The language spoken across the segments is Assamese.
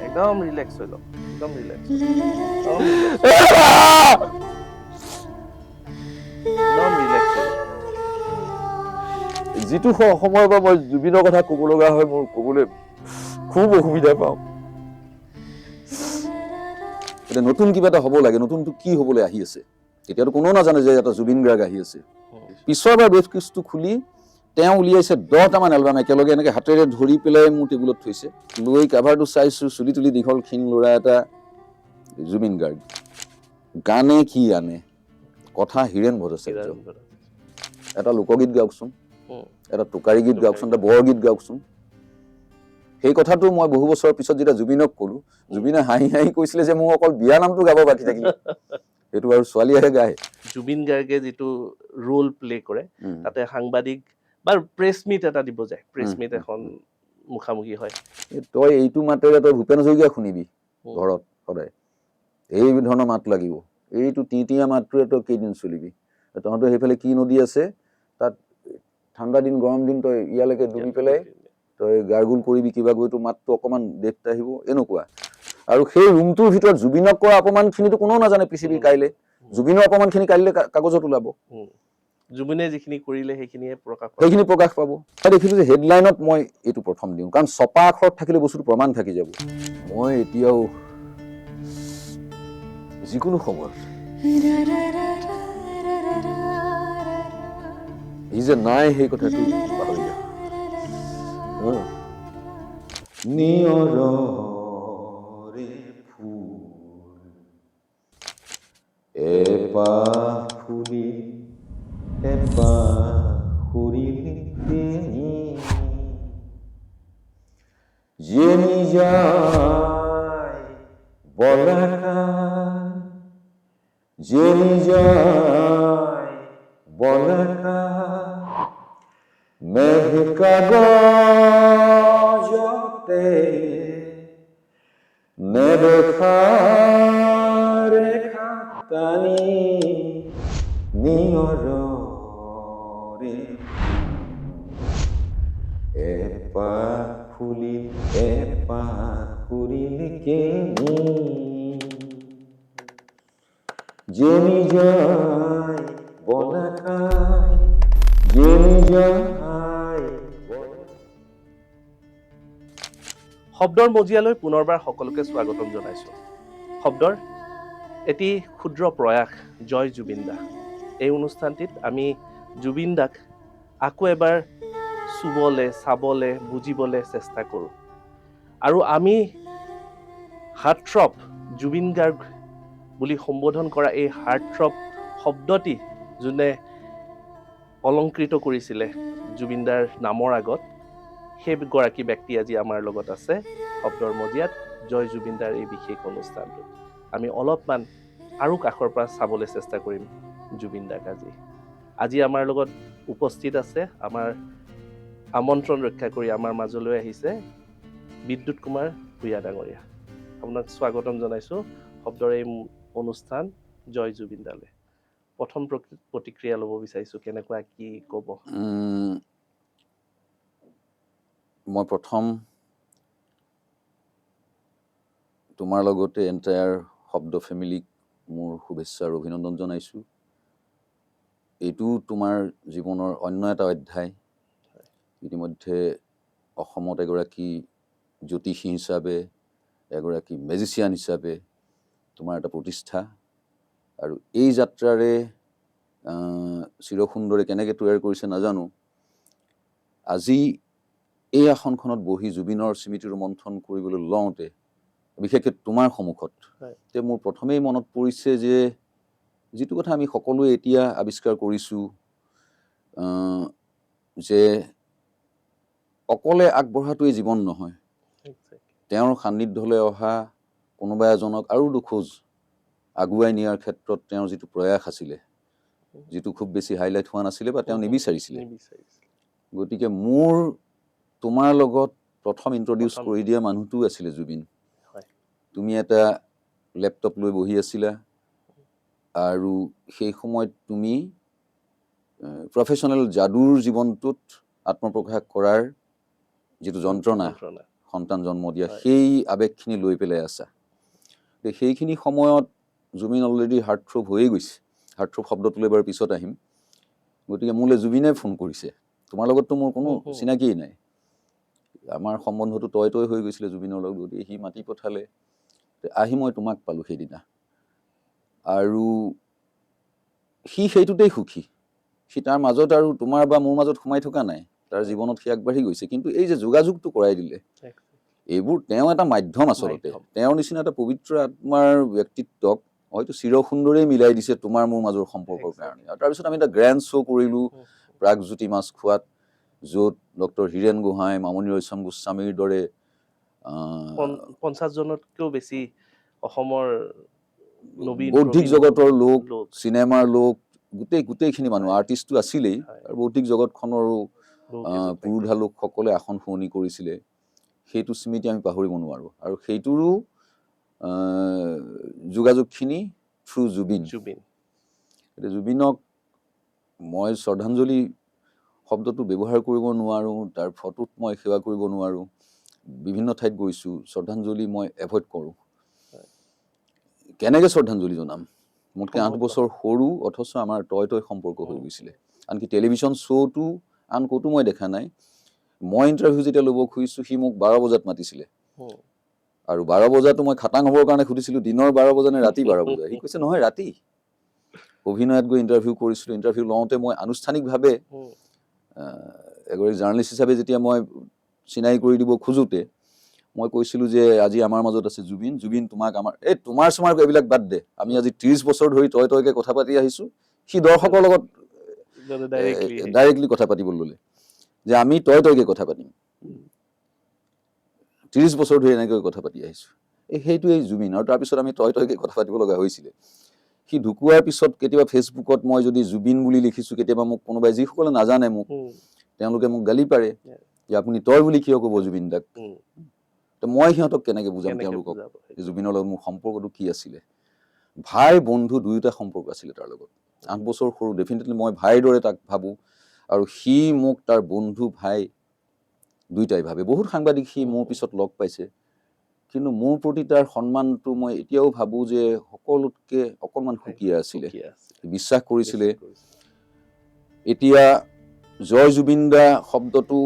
একদম ৰিল্যাক্স হইল, একদম ৰিল্যাক্স, একদম ৰিল্যাক্স হইল। যিটো সময়ৰ পৰা মই জুবিনৰ কথা ক'ব লগা হয়, মোৰ ক'বলৈ খুব অসুবিধা পাওঁ। এতিয়া নতুন কিবা এটা হ'ব লাগে, নতুনটো কি হ'বলৈ আহি আছে এতিয়াতো কোনো নাজানে যে এটা জুবিন গাৰ্গ আহি আছে। পিছৰবাৰ বেছ কেছটো খুলি তেওঁ উলিয়াইছে 10টামান এলবাম একেলগে এনেকৈ হাতেৰে ধৰি পেলাই মোৰ টেবুলত থৈছে। লৈ কাভাৰটো চাইছোঁ, চুলি তুলি দীঘল ক্ষীণ ল'ৰা এটা, জুবিন গাৰ্গ। গানে কি আনে, কথা হীৰেণ ভট্টাচাৰ্য। এটা লোকগীত গাওকচোন, এটা টোকাৰী গীত গাওকচোন, এটা বৰগীত গাওকচোন। সেই কথাটো মই বহু বছৰৰ পিছত যেতিয়া জুবিনক ক'লো, জুবিনে হাঁহি হাঁহি কৈছিলে যে মোৰ অকল বিয়া নামটো গাব বাকী থাকিলে, সেইটো আৰু ছোৱালীয়েহে গায়। জুবিন গাৰ্গে যিটো ৰোল প্লে কৰে, তাতে সাংবাদিক বা প্ৰেছ মিট এটা দিব যায়, প্ৰেছ মিট এখন মুখামুখি হয়। তই এইটো মাতেৰে তই ভূপেন হাজৰিকা শুনিবি ঘৰত সদায়, এই ধৰণৰ মাত লাগিব। এইটো টিয়া মাতটোৰে তই কেইদিন চলিবি। তহঁতৰ সেইফালে কি নদী আছে, তাত ঠাণ্ডা দিন গৰম দিন তই ইয়ালৈকে ডুবি পেলাই তই গাৰ্গুল কৰিবি কিবা কৰি, তোৰ মাতটো অকণমান দেশত আহিব, এনেকুৱা। আৰু সেই ৰুমটোৰ ভিতৰত জুবিনক কৰা অপমানখিনিতো কোনেও নাজানে পৃথিৱীৰ কাইলৈ। জুবিনৰ অপমানখিনি কাইলৈ কাগজত ওলাব। জুবিনে যিখিনি কৰিলে সেইখিনি প্ৰকাশ পাব। মই দেখিলোঁ যে হেডলাইনত মই এইটো প্ৰথম দিওঁ, কাৰণ ছপা আখৰত থাকিলে বস্তুটো প্ৰমাণ থাকি যাব। মই এতিয়াও যিকোনো সময়ত ই যে নাই সেই কথাটো পাহৰি যাওঁ। নিয়ৰৰে ফুল এপাহ ফুলি এপাহ সৰিলে যেনি যায় বলাকা, যেনি যায় বলাকা, মেঘ কাগজতে নেদেখা ৰেখা টানি নিয়ৰৰে এপাহ ফুলি এপাহ সৰিলে কেনি, যেনি যায় বলাকাই, যেনি যায়। শব্দৰ মজিয়ালৈ পুনৰবাৰ সকলোকে স্বাগতম জনাইছোঁ। শব্দৰ এটি ক্ষুদ্ৰ প্ৰয়াস, জয় জুবিন দা। এই অনুষ্ঠানটিত আমি জুবিন দাক আকৌ এবাৰ চুবলৈ, চাবলৈ, বুজিবলৈ চেষ্টা কৰোঁ। আৰু আমি হাৰ্টথ্ৰব জুবিন গাৰ্গ বুলি সম্বোধন কৰা এই হাৰ্টথ্ৰব শব্দটি যোনে অলংকৃত কৰিছিলে জুবিন দাৰ নামৰ আগত, সেইগৰাকী ব্যক্তি আজি আমাৰ লগত আছে শব্দৰ মজিয়াত, জয় জুবিন দাৰ এই বিশেষ অনুষ্ঠানটোত। আমি অলপমান আৰু কাষৰ পৰা চাবলৈ চেষ্টা কৰিম জুবিন দাক। আজি আমাৰ লগত উপস্থিত আছে, আমাৰ আমন্ত্ৰণ ৰক্ষা কৰি আমাৰ মাজলৈ আহিছে বিদ্যুৎ কুমাৰ ভূঞা ডাঙৰীয়া। আপোনাক স্বাগতম জনাইছোঁ শব্দৰ এই অনুষ্ঠান জয় জুবিন দালৈ। প্ৰথম প্ৰতিক্ৰিয়া ল'ব বিচাৰিছোঁ, কেনেকুৱা কি ক'ব? মই প্ৰথম তোমাৰ লগতে এণ্টায়াৰ শব্দ ফেমিলিক মোৰ শুভেচ্ছা আৰু অভিনন্দন জনাইছোঁ। এইটো তোমাৰ জীৱনৰ অন্য এটা অধ্যায়। ইতিমধ্যে অসমত এগৰাকী জ্যোতিষী হিচাপে, এগৰাকী মেজিচিয়ান হিচাপে তোমাৰ এটা প্ৰতিষ্ঠা, আৰু এই যাত্ৰাৰে চিৰসুন্দৰে কেনেকৈ তৈয়াৰ কৰিছে নাজানো। আজি এই আসনখনত বহি জুবিনৰ স্মৃতি ৰোমন্থন কৰিবলৈ লওঁতে, বিশেষকৈ তোমাৰ সন্মুখত, মোৰ প্ৰথমেই মনত পৰিছে যে যিটো কথা আমি সকলোৱে এতিয়া আৱিষ্কাৰ কৰিছোঁ, যে অকলে আগবঢ়াটোৱেই জীৱন নহয়। তেওঁৰ সান্নিধ্যলৈ অহা কোনোবা এজনক আৰু দুখোজ আগুৱাই নিয়াৰ ক্ষেত্ৰত তেওঁৰ যিটো প্ৰয়াস আছিলে, যিটো খুব বেছি হাইলাইট হোৱা নাছিলে বা তেওঁ নিবিচাৰিছিলে। গতিকে মোৰ তোমাৰ লগত প্ৰথম ইন্ট্ৰডিউচ কৰি দিয়া মানুহটো আছিলে জুবিন। তুমি এটা লেপটপ লৈ বহি আছিলা, আৰু সেই সময়ত তুমি প্ৰফেশ্যনেল যাদুৰ জীৱনটোত আত্মপ্ৰকাশ কৰাৰ যিটো যন্ত্ৰণা যন্ত্ৰণা। সন্তান জন্ম দিয়া হয়। সেই আৱেগখিনি লৈ পেলাই আছা সেইখিনি সময়ত জুবিন অলৰেডি হাৰ্টথ্ৰব হৈয়ে গৈছে হাৰ্টথ্ৰব শব্দটোলৈ বাৰু পিছত আহিম গতিকে মোলৈ জুবিনে ফোন কৰিছে তোমাৰ লগততো মোৰ কোনো চিনাকিয়েই নাই আমাৰ সম্বন্ধটো তই হৈ গৈছিলে জুবিনৰ লগত গতিকে সি মাতি পঠালে আহি মই তোমাক পালোঁ সেইদিনা আৰু সি সেইটোতেই সুখী সি তাৰ মাজত আৰু তোমাৰ বা মোৰ মাজত সোমাই থকা নাই তাৰ জীৱনত সি আগবাঢ়ি গৈছে কিন্তু এই যে যোগাযোগটো কৰাই দিলে এইবোৰ তেওঁ এটা মাধ্যম আচলতে তেওঁৰ নিচিনা এটা পবিত্ৰ আত্মাৰ ব্যক্তিত্বক হয়তো চিৰসুন্দৰেই মিলাই দিছে তোমাৰ মোৰ মাজৰ সম্পৰ্কৰ কাৰণে আৰু তাৰপিছত আমি এটা গ্ৰেণ্ড শ্ব' কৰিলোঁ প্ৰাগজ্যোতি মাছখোৱাত য'ত ডক্টৰ হীৰেণ গোহাঁই মামণি ৰয়ছম গোস্বামীৰ দৰে 50 জনতকৈও বেছি অসমৰ নবীন বৌদ্ধিক জগতৰ লোক চিনেমাৰ লোক গোটেইখিনি মানুহ আৰ্টিষ্টটো আছিলেই আৰু বৌদ্ধিক জগতখনৰো পুৰুধা লোকসকলে আসন শুৱনি কৰিছিলে সেইটো স্মৃতি আমি পাহৰিব নোৱাৰোঁ আৰু সেইটোৰো যোগাযোগখিনি থ্ৰু জুবিন এতিয়া জুবিনক মই শ্ৰদ্ধাঞ্জলি শব্দটো ব্যৱহাৰ কৰিব নোৱাৰোঁ তাৰ ফটোত মই সেৱা কৰিব নোৱাৰোঁ বিভিন্ন ঠাইত গৈছোঁ শ্ৰদ্ধাঞ্জলি মই এভইড কৰোঁ কেনেকৈ শ্ৰদ্ধাঞ্জলি জনাম মোতকৈ 8 বছৰ সৰু অথচ আমাৰ তই সম্পৰ্ক হৈ গৈছিলে আনকি টেলিভিশ্যন শ্ব'টো আন ক'তো মই দেখা নাই মই ইণ্টাৰভিউ যেতিয়া ল'ব খুজিছোঁ সি মোক 12 বজাত মাতিছিলে আৰু 12 বজাতো মই খাটাং হ'বৰ কাৰণে সুধিছিলোঁ দিনৰ 12 বজা নে ৰাতি 12 বজা সি কৈছে নহয় ৰাতি অভিনয়ত গৈ ইণ্টাৰভিউ কৰিছিলোঁ ইণ্টাৰভিউ লওঁতে মই আনুষ্ঠানিকভাৱে এগৰাকী জাৰ্ণালিষ্ট হিচাপে যেতিয়া মই চিনাকি কৰি দিব খোজোতে মই কৈছিলোঁ যে আজি আমাৰ মাজত আছে জুবিন তোমাক আমাৰ তোমাৰ চমাৰ এইবিলাক বাদ দে আমি আজি 30 বছৰ ধৰি তইকে কথা পাতি আহিছোঁ সি দৰ্শকৰ লগত ডাইৰেক্টলি কথা পাতিবলৈ ল'লে যে আমি তইকে কথা পাতিম 30 বছৰ ধৰি এনেকৈ কথা পাতি আহিছোঁ সেইটোৱেই জুবিন আৰু তাৰপিছত আমি তইকে কথা পাতিব লগা হৈছিলে সি ঢুকুৱাৰ পিছত কেতিয়াবা ফেচবুকত মই যদি জুবিন বুলি লিখিছোঁ কেতিয়াবা মোক কোনোবাই যিসকলে নাজানে মোক তেওঁলোকে মোক গালি পাৰে যে আপুনি তই বুলি কিয় ক'ব জুবিন দাক তো মই সিহঁতক কেনেকৈ বুজাম তেওঁলোকক জুবিনৰ লগত মোৰ সম্পৰ্কটো কি আছিলে ভাই বন্ধু দুয়োটা সম্পৰ্ক আছিলে তাৰ লগত 8 বছৰ সৰু ডেফিনেটলি মই ভাইৰ দৰে তাক ভাবোঁ আৰু সি মোক তাৰ বন্ধু ভাই দুইটাই ভাবে বহুত সাংবাদিক সি মোৰ পিছত লগ পাইছে কিন্তু মোৰ প্ৰতি তাৰ সন্মানটো মই এতিয়াও ভাবোঁ যে সকলোতকৈ অকণমান সুকীয়া আছিলে বিশ্বাস কৰিছিলে এতিয়া জয় জুবিন দা শব্দটো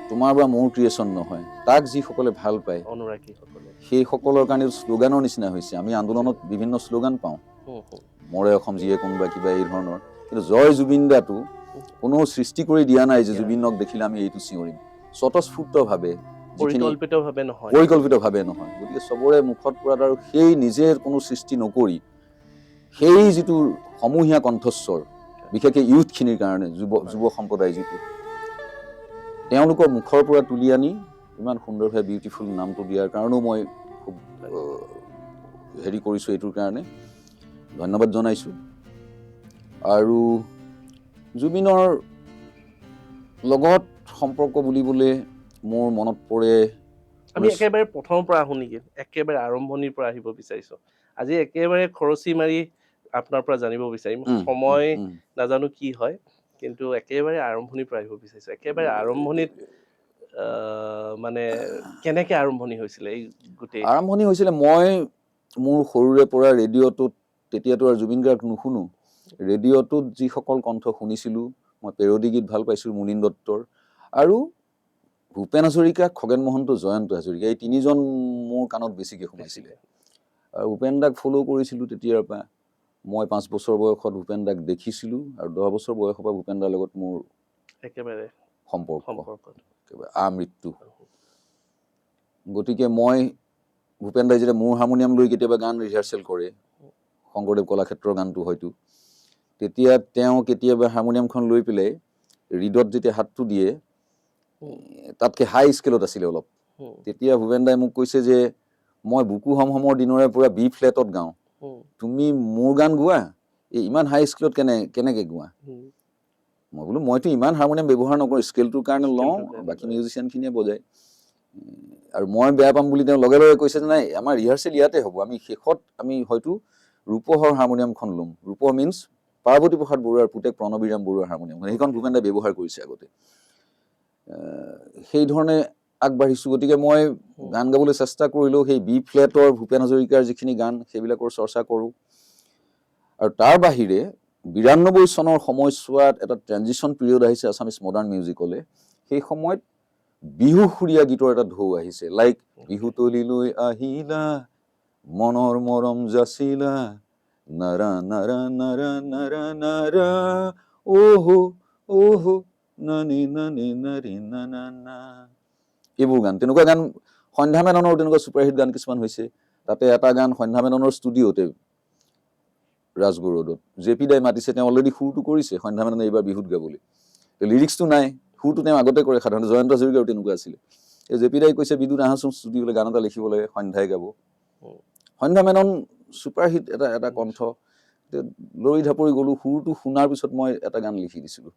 তোমাৰ বা মোৰ ক্ৰিয়েশ্যন নহয় তাক যিসকলে ভাল পায় অনুৰাগীসকলে সেইসকলৰ কাৰণে শ্লোগানৰ নিচিনা হৈছে আমি আন্দোলনত বিভিন্ন শ্লোগান পাওঁ মৰে অসম যিয়ে কোনোবা কিবা এই ধৰণৰ কিন্তু জয় জুবিন দাটো কোনো সৃষ্টি কৰি দিয়া নাই যে জুবিনক দেখিলে আমি এইটো চিঞৰিম স্বতঃস্ফূৰ্তভাৱে পৰিকল্পিতভাৱে নহয় গতিকে চবৰে মুখত পৰাত আৰু সেই নিজে কোনো সৃষ্টি নকৰি সেই যিটো সমূহীয়া কণ্ঠস্বৰ বিশেষকৈ ইউথখিনিৰ কাৰণে যুৱ সম্প্ৰদায় যিটো তেওঁলোকৰ মুখৰ পৰা তুলি আনি ইমান সুন্দৰভাৱে বিউটিফুল নামটো দিয়াৰ কাৰণেও মই খুব হেৰি কৰিছোঁ এইটোৰ কাৰণে ধন্যবাদ জনাইছোঁ আৰু জুবিনৰ লগত সম্পৰ্ক বুলিবলৈ মোৰ মনত পৰে আমি একেবাৰে প্ৰথমৰ পৰা আহোঁ নেকি একেবাৰে আৰম্ভণিৰ পৰা আহিব বিচাৰিছোঁ আজি একেবাৰে খৰচি মাৰি আপোনাৰ পৰা জানিব বিচাৰিম সময় নাজানো কি হয় কিন্তু একেবাৰে আৰম্ভণিৰ পৰা আহিব বিচাৰিছোঁ একেবাৰে আৰম্ভণিত মানে কেনেকৈ আৰম্ভণি হৈছিলে এই গোটেই আৰম্ভণি হৈছিলে মই মোৰ সৰুৰে পৰা ৰেডিঅ'টোত তেতিয়াতো আৰু জুবিন গাৰ্গ নুশুনো ৰেডিঅ'টোত যিসকল কণ্ঠ শুনিছিলোঁ মই পেৰডি গীত ভাল পাইছিলোঁ মুনীন দত্তৰ আৰু ভূপেন হাজৰিকা খগেন মহন্ত জয়ন্ত হাজৰিকা এই তিনিজন মোৰ কাণত বেছিকৈ সোমাইছিলে আৰু ভূপেন দাক ফ'ল' কৰিছিলোঁ তেতিয়াৰ পৰা মই 5 বছৰ বয়সত ভূপেন দাক দেখিছিলোঁ আৰু 10 বছৰ বয়সৰ পৰা ভূপেন দাৰ লগত মোৰ একেবাৰে সম্পৰ্ক একেবাৰে আমৃত্যু গতিকে মই ভূপেন দাই যেতিয়া মোৰ হাৰমনিয়াম লৈ কেতিয়াবা গান ৰিহাৰ্চেল কৰে শংকৰদেৱ কলাক্ষেত্ৰৰ গানটো হয়তো তেতিয়া তেওঁ কেতিয়াবা হাৰমনিয়ামখন লৈ পেলাই ৰিডত যেতিয়া হাতটো দিয়ে তাতকৈ হাই স্কেলত আছিলে অলপ তেতিয়া ভূপেন দাই মোক কৈছে যে মই বুকু হমৰ দিনৰে পৰা বি ফ্লেটত গাওঁ তুমি মোৰ গান গোৱা এই ইমান হাই স্কেলত কেনেকৈ গোৱা মই বোলো মইতো ইমান হাৰমনিয়াম ব্যৱহাৰ নকৰোঁ স্কেলটোৰ কাৰণে লওঁ বাকী মিউজিচিয়ানখিনিয়ে বজায় আৰু মই বেয়া পাম বুলি তেওঁ লগে লগে কৈছে যে নাই আমাৰ ৰিহাৰ্চেল ইয়াতে হ'ব আমি শেষত আমি হয়তো ৰূপহৰ হাৰমনিয়ামখন ল'ম ৰূপহ মিনছ পাৰ্বতী প্ৰসাদ বৰুৱাৰ পুতেক প্ৰণৱীৰাম বৰুৱাৰ হাৰমনিয়াম সেইখন ভূপেন দাই ব্যৱহাৰ কৰিছে আগতে সেই ধৰণে আগবাঢ়িছোঁ। গতিকে মই গান গাবলৈ চেষ্টা কৰিলেও সেই বি ফ্লেটৰ ভূপেন হাজৰিকাৰ যিখিনি গান সেইবিলাকৰ চৰ্চা কৰোঁ। আৰু তাৰ বাহিৰে ৯২ চনৰ সময়ছোৱাত এটা ট্ৰেনজিশ্যন পিৰিয়ড আহিছে আছামিজ মডাৰ্ণ মিউজিকলৈ। সেই সময়ত বিহু সুৰীয়া গীতৰ এটা ঢৌ আহিছে, লাইক বিহু তলিলৈ আহিলা মনৰ মৰম যাচিলা নাৰা নাৰা নাৰা নাৰা নাৰা অহো অহো নানি নানি নাৰী নানা না, এইবোৰ গান, তেনেকুৱা গান সন্ধ্যা মেননৰ তেনেকুৱা ছুপাৰহিট গান কিছুমান হৈছে। তাতে এটা গান সন্ধ্যা মেননৰ ষ্টুডিঅ'তে ৰাজগড়ত জে পি দাই মাতিছে, তেওঁ অলৰেডি সুৰটো কৰিছে সন্ধ্যা মেননে এইবাৰ বিহুত গাবলৈ, লিৰিক্সটো নাই, সুৰটো তেওঁ আগতে কৰে সাধাৰণতে, জয়ন্ত হাজৰিকাৰো তেনেকুৱা আছিলে। এই জে পি দাই কৈছে বিদুত আহাচোন ষ্টুডিঅ'লৈ গান এটা লিখিব লাগে, সন্ধ্যাই গাব। সন্ধ্যা মেনন ছুপাৰহিট এটা কণ্ঠ, লৰি ঢাপৰি গ'লো। সুৰটো শুনাৰ পিছত মই এটা গান লিখি দিছিলোঁ,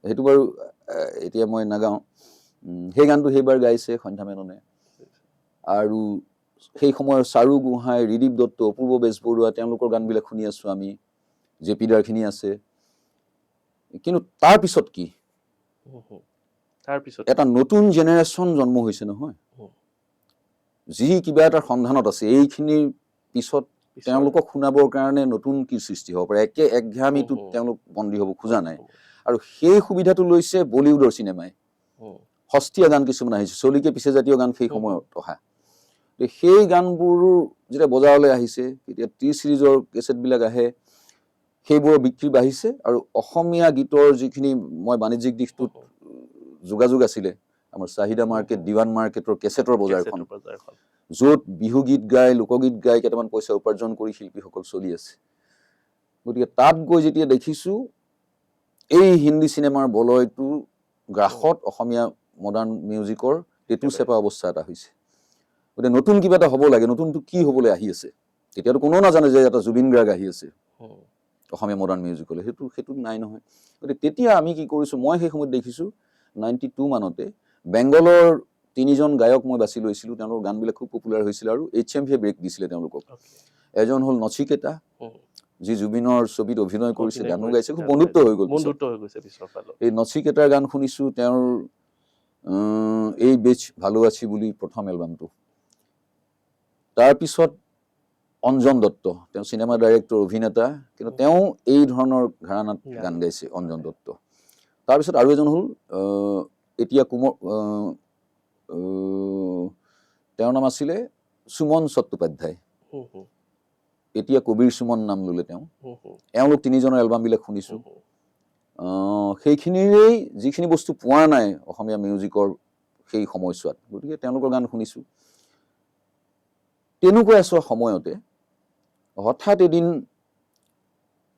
সেইটো বাৰু এতিয়া মই নাগাওঁ। সেই গানটো সেইবাৰ গাইছে সন্ধ্যা মেননে। আৰু সেই সময়ৰ চাৰু গোহাঁই, ৰিদীপ দত্ত, অপূৰ্ব বেজবৰুৱা, তেওঁলোকৰ গানবিলাক শুনি আছোঁ আমি, জে পি দাৰখিনি আছে। কিন্তু তাৰ পিছত কি, এটা নতুন জেনেৰেশ্যন জন্ম হৈছে নহয়, যি কিবা এটাৰ সন্ধানত আছে। এইখিনিৰ পিছত তেওঁলোকক শুনাবৰ কাৰণে নতুন কি সৃষ্টি হ'ব পাৰে, একঘেয়ামিটোত তেওঁলোক বন্দী হ'ব খোজা নাই। আৰু সেই সুবিধাটো লৈছে বলিউডৰ চিনেমাই। সস্তীয়া গান কিছুমান আহিছে, চলিকে পিছে জাতীয় গান সেই সময়ত অহা। সেই গানবোৰ যেতিয়া বজাৰলৈ আহিছে, তেতিয়া টি চিৰিজৰ কেছেটবিলাক আহে, সেইবোৰৰ বিক্ৰী বাঢ়িছে। আৰু অসমীয়া গীতৰ যিখিনি মই বাণিজ্যিক দিশটোত যোগাযোগ আছিলে, আমাৰ চাহিদা মাৰ্কেট, দিৱান মাৰ্কেটৰ কেছেটৰ বজাৰখন, য'ত বিহুগীত গাই, লোকগীত গাই কেইটামান পইচা উপাৰ্জন কৰি শিল্পীসকল চলি আছে। গতিকে তাত গৈ যেতিয়া দেখিছোঁ এই হিন্দী চিনেমাৰ বলয়টো গ্ৰাসত অসমীয়া মডাৰ্ণ মিউজিকৰ টেটু চেপা অৱস্থা এটা হৈছে। গতিকে নতুন কিবা এটা হ'ব লাগে, নতুনটো কি হ'বলৈ আহি আছে, এতিয়াতো কোনেও নাজানে যে এটা জুবিন গাৰ্গ আহি আছে অসমীয়া মডাৰ্ণ মিউজিকলৈ, সেইটো নাই নহয়। গতিকে তেতিয়া আমি কি কৰিছোঁ, মই সেই সময়ত দেখিছোঁ 92 মানতে বেংগলৰ 3জন গায়ক মই বাছি লৈছিলোঁ, তেওঁলোকৰ গানবিলাক খুব পপুলাৰ হৈছিলে আৰু HMV ব্ৰেক দিছিলে তেওঁলোকক। এজন হ'ল নচিকেতা, যি জুবিনৰ ছবিত অভিনয় কৰিছে, গানো গাইছে, খুব বন্ধুত্ব হৈ গ'ল। এই নচিকেতাৰ গান শুনিছোঁ, তেওঁৰ এই বেচ ভালো আছি বুলি প্ৰথম এলবামটো। তাৰপিছত অঞ্জন দত্ত, তেওঁ চিনেমা ডাইৰেক্টৰ, অভিনেতা, কিন্তু তেওঁ এই ধৰণৰ ঘৰানাত গান গাইছে, অঞ্জন দত্ত। তাৰপিছত আৰু এজন হ'ল এতিয়া তেওঁৰ নাম আছিলে সুমন চট্টোপাধ্যায়, এতিয়া কবিৰ সুমন নাম ল'লে তেওঁ। এওঁলোক 3জনৰ এলবামবিলাক শুনিছোঁ। সেইখিনিৰেই যিখিনি বস্তু পোৱা নাই অসমীয়া মিউজিকৰ সেই সময়ছোৱাত, গতিকে তেওঁলোকৰ গান শুনিছোঁ। তেনেকুৱা এছোৱা সময়তে হঠাৎ এদিন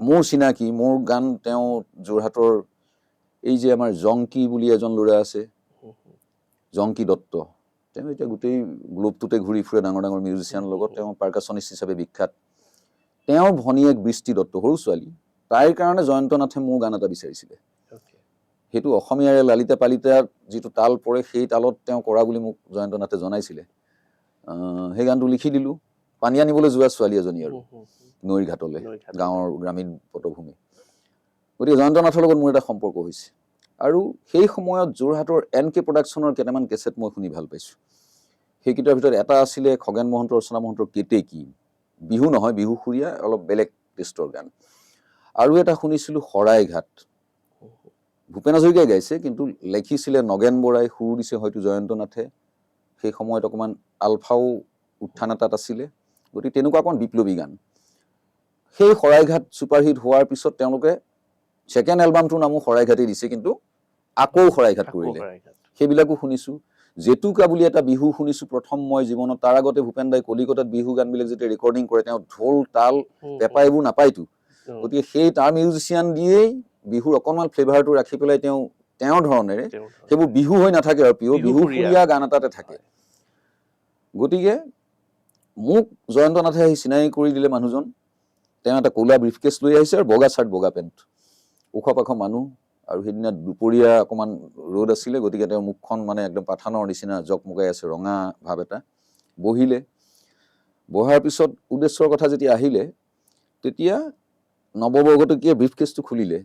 মোৰ চিনাকি, মোৰ গান তেওঁ যোৰহাটৰ এই যে আমাৰ জংকী বুলি এজন ল'ৰা আছে, জংকী দত্ত, তেওঁ এতিয়া গোটেই গ্লোবটোতে ঘূৰি ফুৰে ডাঙৰ ডাঙৰ মিউজিচিয়ানৰ লগত, তেওঁ পাৰ্কাছনিষ্ট হিচাপে বিখ্যাত। তেওঁৰ ভনীয়েক বৃষ্টি দত্ত, সৰু ছোৱালী, তাইৰ কাৰণে জয়ন্ত নাথে মোৰ গান এটা বিচাৰিছিলে। সেইটো অসমীয়াৰে লালিতা পালিতা যিটো তাল পৰে, সেই তালত তেওঁ কৰা বুলি মোক জয়ন্ত নাথে জনাইছিলে। সেই গানটো লিখি দিলোঁ। পানী আনিবলৈ যোৱা ছোৱালী এজনী আৰু নৈৰ ঘাটলৈ, গাঁৱৰ গ্ৰামীণ পটভূমি। গতিকে জয়ন্ত নাথৰ লগত মোৰ এটা সম্পৰ্ক হৈছে। আৰু সেই সময়ত যোৰহাটৰ NK প্ৰডাকশ্যনৰ কেইটামান কেছেট মই শুনি ভাল পাইছোঁ। সেইকেইটাৰ ভিতৰত এটা আছিলে খগেন মহন্ত, ৰচনা মহন্তৰ কেতেকী, বিহু নহয়, বিহু সুৰীয়া, অলপ বেলেগ টেষ্টৰ গান। আৰু এটা শুনিছিলোঁ শৰাইঘাট, ভূপেন হাজৰিকাই গাইছে, কিন্তু লিখিছিলে নগেন বৰাই, সুৰ দিছে হয়তো জয়ন্ত নাথে। সেই সময়ত অকণমান আলফাও উত্থান এটাত আছিলে, গতিকে তেনেকুৱা অকণ বিপ্লৱী গান। সেই শৰাইঘাট ছুপাৰহিট হোৱাৰ পিছত তেওঁলোকে ছেকেণ্ড এলবামটোৰ নামো শৰাইঘাটেই দিছে, কিন্তু আকৌ শৰাইঘাট কৰিলে। সেইবিলাকো শুনিছোঁ। জেতুকা বুলি এটা বিহু শুনিছোঁ প্ৰথম মই জীৱনত। তাৰ আগতে ভূপেন দাই কলিকতাত বিহু গানবিলাক যেতিয়া ৰেকৰ্ডিং কৰে, তেওঁ ঢোল, তাল, পেঁপা এইবোৰ নাপায়তো, গতিকে সেই তাৰ মিউজিচিয়ান দিয়েই বিহুৰ অকণমান ফ্লেভাৰটো ৰাখি পেলাই তেওঁৰ ধৰণেৰে সেইবোৰ বিহু হৈ নাথাকে আৰু পিয়ৰ বিহু সুৰীয়া গান এটাতে থাকে। গতিকে মোক জয়ন্ত নাথে আহি চিনাকি কৰি দিলে মানুহজন। তেওঁ এটা ক'লা ব্ৰিফকেছ লৈ আহিছে আৰু বগা চাৰ্ট, বগা পেণ্ট, ওখ পাখ মানুহ। আৰু সেইদিনা দুপৰীয়া অকণমান ৰ'দ আছিলে, গতিকে তেওঁৰ মুখখন মানে একদম পাঠানৰ নিচিনা জকমকাই আছে, ৰঙা ভাৱ এটা। বহিলে, বহাৰ পিছত উদ্দেশ্যৰ কথা যেতিয়া আহিলে, তেতিয়া নৱবৰ্গটকীয়া ব্ৰিফকেছটো খুলিলে,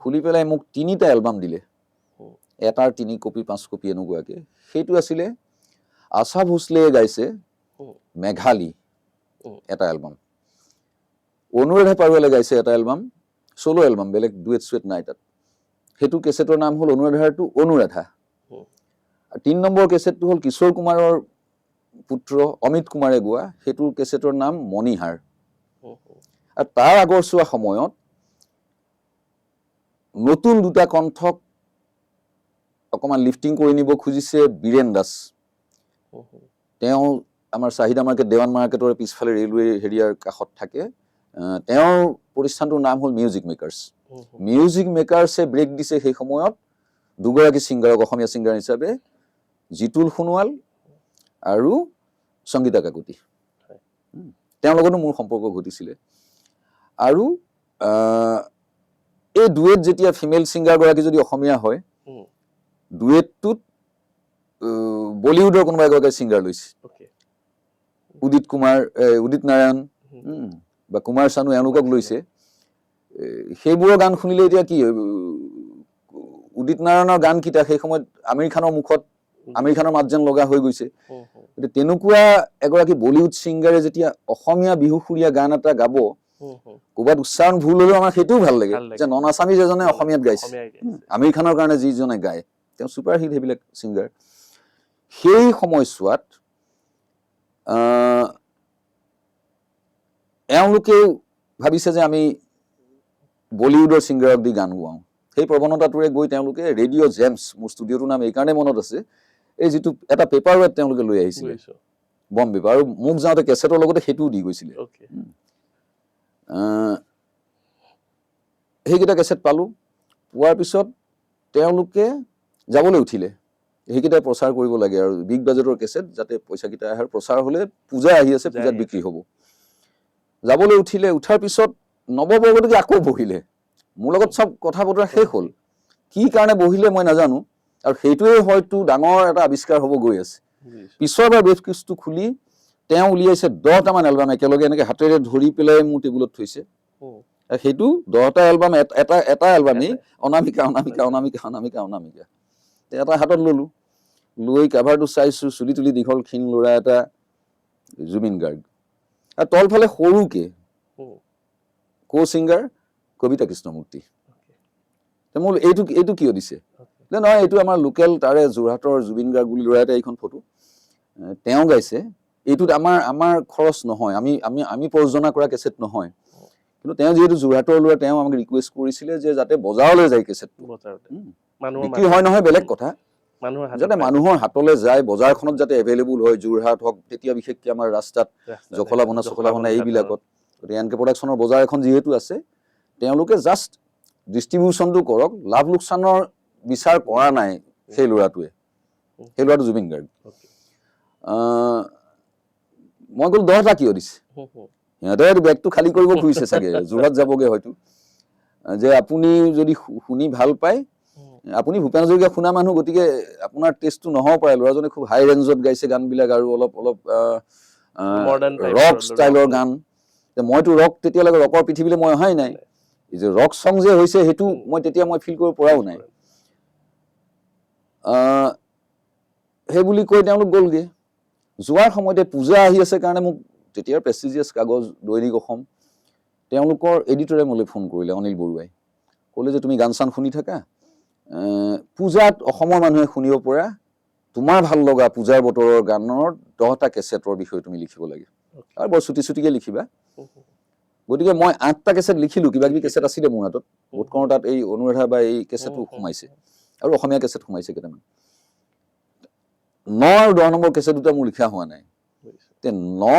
খুলি পেলাই মোক 3টা এলবাম দিলে। এটাৰ 3 কপি 5 কপি এনেকুৱাকে সেইটো আছিলে আশা ভোসলেয়ে গাইছে মেঘালী এটা এলবাম অনুৰাধা পাৰুৱালে গাইছে এটা এলবাম সোলো এলবাম বেলেগ ডুৱেট সুৱেট নাই তাত সেইটো কেছেটৰ নাম হ'ল অনুৰাধাৰ টু অনুৰাধা আৰু 3 নম্বৰ কেছেটটো হ'ল কিশোৰ কুমাৰৰ পুত্ৰ অমিত কুমাৰে গোৱা সেইটো কেছেটৰ নাম মণিহাৰ আৰু তাৰ আগৰ চোৱা সময়ত নতুন দুটা কণ্ঠক অকমান লিফটিং কৰি নিব খুজিছে বীৰেন দাস তেওঁ আমাৰ চাহিদা মাৰ্কেট দেৱান মাৰ্কেটৰ পিছফালে ৰেলৱে হেৰিয়াৰ কাষত থাকে তেওঁৰ প্ৰতিষ্ঠানটোৰ নাম হ'ল মিউজিক মেকাৰ্ছে ব্ৰেক দিছে সেই সময়ত দুগৰাকী ছিংগাৰক অসমীয়া ছিংগাৰ হিচাপে জিতুল সোণোৱাল আৰু সংগীতা কাকতি তেওঁৰ লগতো মোৰ সম্পৰ্ক ঘটিছিলে আৰু এই ডুৱেট যেতিয়া ফিমেল ছিংগাৰ গৰাকী যদি অসমীয়া হয় ডুৱেটটোত বলিউডৰ কোনোবা এগৰাকী ছিংগাৰ লৈছে উদিত নাৰায়ণ বা কুমাৰ চানু এওঁলোকক লৈছে সেইবোৰৰ গান শুনিলে এতিয়া কি উদিত নাৰায়ণৰ গানকেইটা সেই সময়ত আমিৰ খানৰ মুখত আমিৰ খানৰ মাত যেন লগা হৈ গৈছে তেনেকুৱা এগৰাকী বলিউড ছিংগাৰে যেতিয়া অসমীয়া বিহুসুৰীয়া গান এটা গাব ক'ৰবাত উচ্চাৰণ ভুল হ'লেও আমাৰ সেইটোও ভাল লাগে যে নন আছামিজ এজনে অসমীয়াত গাইছে আমিৰ খানৰ কাৰণে যিজনে গায় তেওঁ ছুপাৰ হিট সেইবিলাক ছিংগাৰ সেই সময়ছোৱাত এওঁলোকেও ভাবিছে যে আমি বলিউডৰ ছিংগাৰক দি গান গোৱাওঁ সেই প্ৰৱণতাটোৰে গৈ তেওঁলোকে ৰেডিঅ' জেমছ মোৰ ষ্টুডিঅ'টোৰ নাম এইকাৰণে মনত আছে এই যিটো এটা পেপাৰ ৱেট তেওঁলোকে লৈ আহিছিলে বম্বে আৰু মোক যাওঁতে কেছেটৰ লগতে সেইটোও দি গৈছিলে সেইকেইটা কেছেট পালোঁ পোৱাৰ পিছত তেওঁলোকে যাবলৈ উঠিলে সেইকেইটা প্ৰচাৰ কৰিব লাগে আৰু বিগ বাজেটৰ কেছেট যাতে পইচাকেইটা আহে প্ৰচাৰ হ'লে পূজা আহি আছে পূজাত বিক্ৰী হ'ব যাবলৈ উঠিলে উঠাৰ পিছত নৱবৰ্গটোকে আকৌ বহিলে মোৰ লগত চব কথা বতৰা শেষ হ'ল কি কাৰণে বহিলে মই নাজানো আৰু সেইটোৱে হয়তো ডাঙৰ এটা আৱিষ্কাৰ হ'ব গৈ আছে পিছৰবাৰ ব্ৰেফ কেছটো খুলি তেওঁ উলিয়াইছে 10টা মান এলবাম একেলগে এনেকে হাতেৰে ধৰি পেলাই মোৰ টেবুলত থৈছে সেইটো 10টা এলবাম এটা এলবামেই অনামিকা অনামিকা অনামিকা অনামিকা অনামিকা এটা হাতত ললো লৈ কাভাৰটো চাইছো চুলি তুলি দীঘল ক্ষীণ ল'ৰা এটা জুবিন গাৰ্গ আৰু তলফালে সৰুকে কো ছিংগাৰ কবিতা কৃষ্ণমূৰ্তি মোৰ এইটো কিয় দিছে নহয় এইটো আমাৰ লোকেল তাৰে যোৰহাটৰ জুবিন গাৰ্গ বুলি ল'ৰা এটা এইখন ফটো তেওঁ গাইছে এইটোত আমাৰ খৰচ নহয় আমি প্ৰযোজনা কৰা কেছেট নহয় কিন্তু তেওঁ যিহেতু যোৰহাটৰ ল'ৰা তেওঁ আমাক ৰিকুৱেষ্ট কৰিছিলে যে যাতে বজাৰলৈ যায় কেছেটটো বিক্ৰী হয় নহয় বেলেগ কথা যাতে মানুহৰ হাতলৈ যায় বজাৰখনত যাতে এভেইলেবল হয় যোৰহাট হওক তেতিয়া বিশেষকৈ আমাৰ ৰাস্তাত জখলা বনা এইবিলাকত গতিকে এন কে প্ৰডাকশ্যনৰ বজাৰ এখন যিহেতু আছে তেওঁলোকে জাষ্ট ডিষ্ট্ৰিবিউশ্যনটো কৰক লাভ লোকচানৰ বিচাৰ কৰা নাই সেই ল'ৰাটো জুবিন গাৰ্গ মই ক'লো 10টা কিয় দিছে সিহঁতে বেগটো খালী কৰিব খুজিছে চাগে যোৰহাট যাবগে হয়তো যে আপুনি যদি শুনি ভাল পায় আপুনি ভূপেন হাজৰিকা শুনা মানুহ গতিকে আপোনাৰ টেষ্টটো নহ'ব পাৰে ল'ৰাজনে খুব হাই ৰেঞ্জত গাইছে গানবিলাক আৰু অলপ ৰক ষ্টাইলৰ গান মইতো ৰক তেতিয়ালৈকে ৰকৰ পৃথিৱীলৈ মই অহাই নাই এই যে ৰক চং যে হৈছে সেইটো মই ফিল কৰিব পৰাও নাই সেই বুলি কৈ তেওঁলোক গ'লগে যোৱাৰ সময়তে পূজা আহি আছে কাৰণে মোক তেতিয়াৰ প্ৰেষ্টিজিয়াছ কাগজ দৈনিক অসম তেওঁলোকৰ এডিটৰে মোলৈ ফোন কৰিলে অনিল বৰুৱাই ক'লে যে তুমি গান চান শুনি থাকা পূজাত অসমৰ মানুহে শুনিব পৰা তোমাৰ ভাল লগা পূজাৰ বতৰৰ গানৰ 10টা কেছেটৰ বিষয়ে তুমি লিখিব লাগে আৰু বৰ চুটিকে লিখিবা গতিকে মই 8টা কেছেট লিখিলোঁ কিবা কিবি কেছেট আছিলে মোৰ হাতত বোধকৰো তাত এই অনুৰাধা বা এই কেছেটো সোমাইছে আৰু অসমীয়া কেছেট সোমাইছে কেইটামান 9 আৰু 10 নম্বৰ কেছেট দুটা মোৰ লিখা হোৱা নাই 9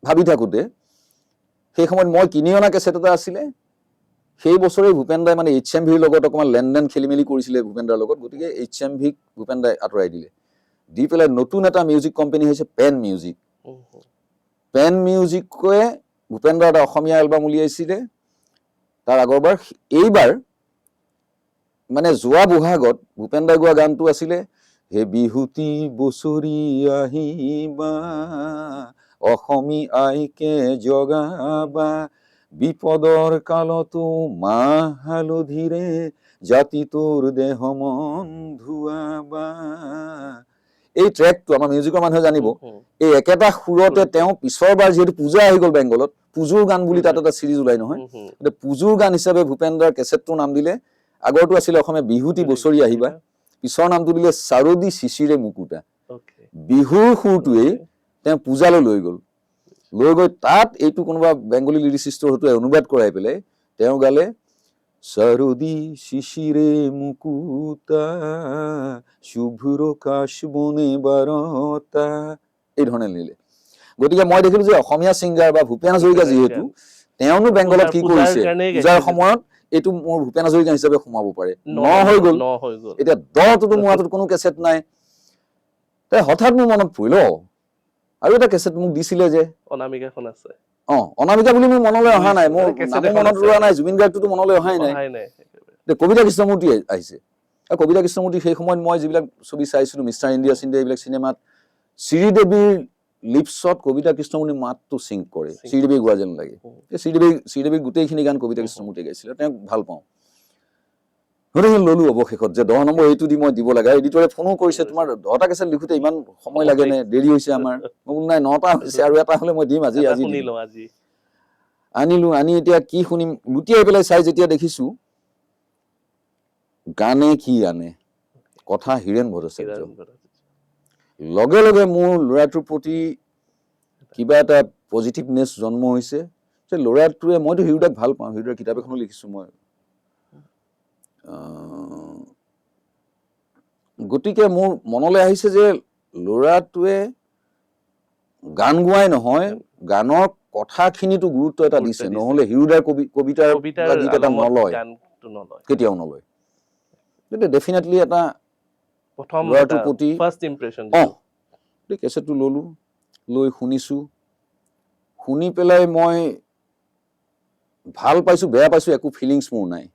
ভাবি থাকোঁতে সেই সময়ত মই কিনি অনা কেছেট এটা আছিলে সেই বছৰে ভূপেন দাই মানে HMVৰ লগত অকণমান লেনদেন খেলি মেলি কৰিছিলে ভূপেন দাৰ লগত গতিকে HMVক ভূপেন দাই আঁতৰাই দিলে দি পেলাই নতুন এটা মিউজিক কোম্পানী হৈছে পেন মিউজিকে ভূপেন দাৰ এটা অসমীয়া এলবাম উলিয়াইছিলে তাৰ আগৰবাৰ এইবাৰ মানে যোৱা বহাগত ভূপেন দাই গোৱা গানটো আছিলে হে বিহুতি বছৰি আহিবা অসমী আইকে জগাবা বিপদৰ কালতো মাহ হালধিৰে জাতি তোৰ দেহ মন ধুৱাবা। এই ট্ৰেকটো আমাৰ মিউজিকৰ মানুহে জানিব। এই একেটা সুৰতে তেওঁ পিছৰবাৰ যিহেতু পূজা আহি গ'ল বেংগলত, পুজুৰ গান বুলি তাত এটা চিৰিজ ওলাই নহয়, এতিয়া পুজুৰ গান হিচাপে ভূপেন্দ্ৰৰ কেছেটটোৰ নাম দিলে, আগৰটো আছিলে অসমীয়া বিহুতি বছৰি আহিবা, পিছৰ নামটো দিলে চাৰদী শিশিৰে মুকুতা। বিহুৰ সুৰটোৱেই তেওঁ পূজালৈ লৈ গ'ল, লৈ গৈ তাত এইটো কোনোবা বেংগলী লিৰিচিষ্টৰ হয়তো অনুবাদ কৰাই পেলাই তেওঁ গালে চাৰদী শিশিৰে মুকুতা শুভ্ৰ কাশ বনে বাৰতা, এই ধৰণে নিলে। গতিকে মই দেখিলো যে অসমীয়া ছিংগাৰ বা ভূপেন হাজৰিকা যিহেতু তেওঁনো বেংগলত কি কৰিছে, পূজাৰ সময়ত এইটো মোৰ ভূপেন হাজৰিকা হিচাপে সোমাব পাৰে, ন হৈ গ'ল। এতিয়া দটোতো মোৰ হাতত কোনো কেছেট নাই, তাই হঠাৎ মোৰ মনত পৰিল আৰু এটা কেছেট মোক দিছিলে যে অনামিকাখন আছে। অনামিকা বুলি মোৰ মনলৈ অহা নাই, মোৰ নামো মনত ৰোৱা নাই, জুবিন গাৰ্গটোতো মনলৈ অহাই নাই। কবিতা কৃষ্ণমূৰ্তি আহিছে, আৰু কবিতা কৃষ্ণমূৰ্তি সেই সময়ত মই যিবিলাক ছবি চাইছিলো, মিষ্টাৰ ইণ্ডিয়া চিণ্ডিয়া, এইবিলাক চিনেমাত শ্ৰীদেৱীৰ লিপছত কবিতা কৃষ্ণমূৰ্তিৰ মাতটো চিংক কৰে, শ্ৰীদেৱী গোৱা যেন লাগে। শ্ৰীদেৱীৰ গোটেইখিনি গান কবিতা কৃষ্ণমূৰ্তিয়ে গাইছিলে, তেওঁক ভাল পাওঁ। গতিকে ললো অৱশেষত যে 10 নম্বৰ এইটো দি মই দিব লাগে। এডিটৰে ফোনো কৰিছে, তোমাৰ 10টা কেছেট লিখোতে ইমান সময় লাগে নে, দেৰি হৈছে আমাৰ। মই বোলো নাই, 9টা হৈছে, আৰু এটা হলে মই দিম আজি। আনিলো, আনি এতিয়া কি শুনিম লুটিয়াই পেলাই চাই যেতিয়া দেখিছো গানে কি আনে, কথা হীৰেণ ভট্টাচাৰ্য। লগে লগে মোৰ ল'ৰাটোৰ প্ৰতি কিবা এটা পজিটিভনেছ জন্ম হৈছে যে ল'ৰাটোৱে, মইতো হিৰুদাক ভাল পাওঁ, হিৰুদাৰ কিতাপ এখনো লিখিছো মই। গতিকে মোৰ মনলৈ আহিছে যে ল'ৰাটোৱে গান গোৱাই নহয়, গানৰ কথাখিনিতো গুৰুত্ব এটা দিছে, নহলে হিৰুদাৰ কবিতাৰ গীত এটা নলয়, কেতিয়াও নলয়। ডেফিনেটলি এটা ল'ৰাটোৰ প্ৰতি কেছেটটো ললো, লৈ শুনিছো, শুনি পেলাই মই ভাল পাইছো বেয়া পাইছো একো ফিলিংছ মোৰ নাই।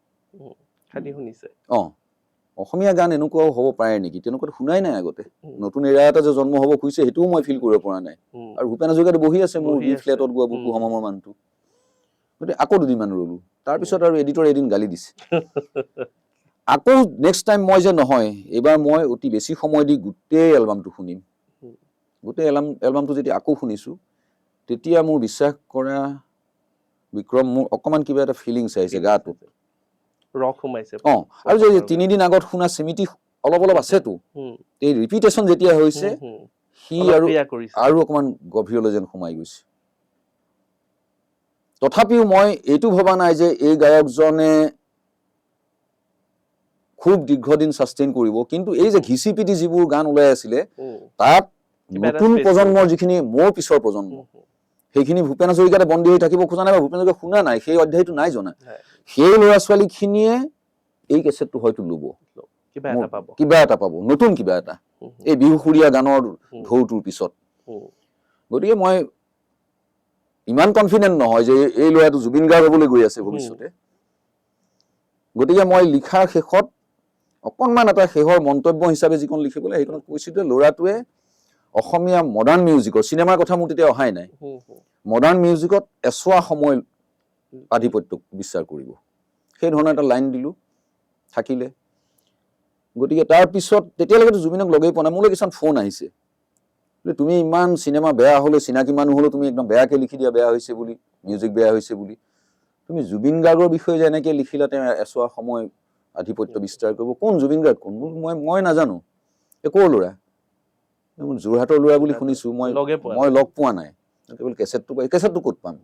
অসমীয়া গান এনেকুৱাও হ'ব পাৰে নেকি, তেনেকুৱাতো শুনাই নাই আগতে। নতুন এৰা এটা যে জন্ম হ'ব খুজিছে সেইটোও মই ফিল কৰিব পৰা নাই। আৰু ভূপেন হাজৰিকাটো বহি আছে মোৰ বি ফ্লেটত গোৱা বুকু সমামৰ মানুহটো। গতিকে আকৌ দুদিনমান ৰলো, তাৰপিছত আৰু এডিটৰে এদিন গালি দিছে। আকৌ নেক্সট টাইম মই যে নহয়, এইবাৰ মই অতি বেছি সময় দি গোটেই এলবামটো শুনিম। গোটেই এলবামটো যেতিয়া আকৌ শুনিছো, তেতিয়া মোৰ বিশ্বাস কৰা বিক্ৰম, মোৰ অকমান কিবা এটা ফিলিংছ আহিছে গাটোত, ৰস সোমাইছে। আৰু যে 3 দিন আগত শুনা স্মৃতি অলপ অলপ আছেতো, এই ৰিপিটেশ্যন যেতিয়া হৈছে সি আৰু অকমান গভীৰলৈ যেন সোমাই গৈছে। তথাপিও মই এইটো ভবা নাই যে এই গায়কজনে খুব দীৰ্ঘদিন ছাষ্টেইন কৰিব, কিন্তু এই যে ঘিচি পিটি যিবোৰ গান ওলাই আছিলে তাত নতুন প্ৰজন্মৰ যিখিনি মোৰ পিছৰ প্ৰজন্ম, সেইখিনি ভূপেন হাজৰিকাতে বন্দী হৈ থাকিব খোজা নাই বা ভূপেন হাজৰিকা শুনা নাই, সেই অধ্যায়টো নাই জনা। সেই ল'ৰা ছোৱালী খিনিয়ে এই কেছেটটো হয়তো লব, কিবা এটা পাব, নতুন কিবা এটা, এই বিহুসুৰীয়া গানৰ ঢৌটোৰ পিছত। গতিকে মই ইমান কনফিডেন্ট নহয় যে এই ল'ৰাটো জুবিন গাৰ্গ হ'বলৈ গৈ আছে ভৱিষ্যতে। গতিকে মই লিখাৰ শেষত অকণমান এটা শেষৰ মন্তব্য হিচাপে যিখন লিখিবলৈ, সেইখনত কৈছো যে ল'ৰাটোৱে অসমীয়া মডাৰ্ণ মিউজিকৰ, চিনেমাৰ কথা মোৰ তেতিয়া অহাই নাই, মডাৰ্ণ মিউজিকত এছোৱা সময় আধিপত্যক বিশ্বাস কৰিব, সেই ধৰণৰ এটা লাইন দিলো, থাকিলে। গতিকে তাৰপিছত তেতিয়ালৈকেতো জুবিনক লগেই পোৱা নাই, মোলৈ কিছুমান ফোন আহিছে, তুমি ইমান চিনেমা বেয়া হলে, চিনাকি মানুহ হলেও তুমি একদম বেয়াকে লিখি দিয়া, বেয়া হৈছে বুলি, মিউজিক বেয়া হৈছে বুলি। তুমি জুবিন গাৰ্গৰ বিষয়ে যে এনেকে লিখিলা, তেওঁ এছোৱা সময় আধিপত্য বিস্তাৰ কৰিব, কোন জুবিন গাৰ্গ কোন? মই নাজানো, ক'ৰ ল'ৰা? যোৰহাটৰ ল'ৰা বুলি শুনিছো, মই লগ পোৱা নাই, কেৱল কেছেটটো ক'ত পাম?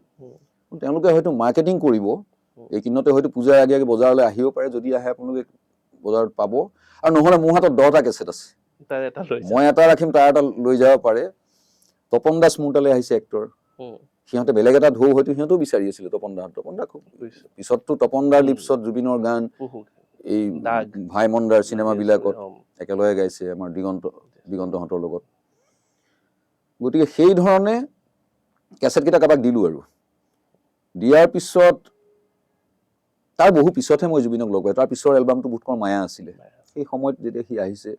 তেওঁলোকে হয়তো মাৰ্কেটিং কৰিব, এইখিনিতে হয়তো পূজাৰ আগে আগে বজাৰলৈ আহিব পাৰে, যদি আহে আপোনালোকে বজাৰত পাব। আৰু নহলে মোৰ হাতত 10টা কেছেট আছে, মই এটা ৰাখিম, তাৰ এটা লৈ যাব পাৰে। তপন দাস মোৰ তালৈ আহিছে, এক্টৰ, সিহঁতে বেলেগ এটা ঢৌ হয়তো সিহঁতেও বিচাৰি আছিলে। তপন দা খুব পিছততো তপন দাৰ লিপছত জুবিনৰ গান এই ভাইমন্দাৰ চিনেমা বিলাকত একেলগে গাইছে আমাৰ দিগন্তহঁতৰ লগত। গতিকে সেই ধৰণে কেছেট কেইটা কাৰোবাক দিলো, আৰু দিয়াৰ পিছত তাৰ বহু পিছতহে মই জুবিনক লগ পাই, তাৰ পিছৰ এলবামটো বোধকৰ মায়া আছিলে। সেই সময়ত যেতিয়া সি আহিছে,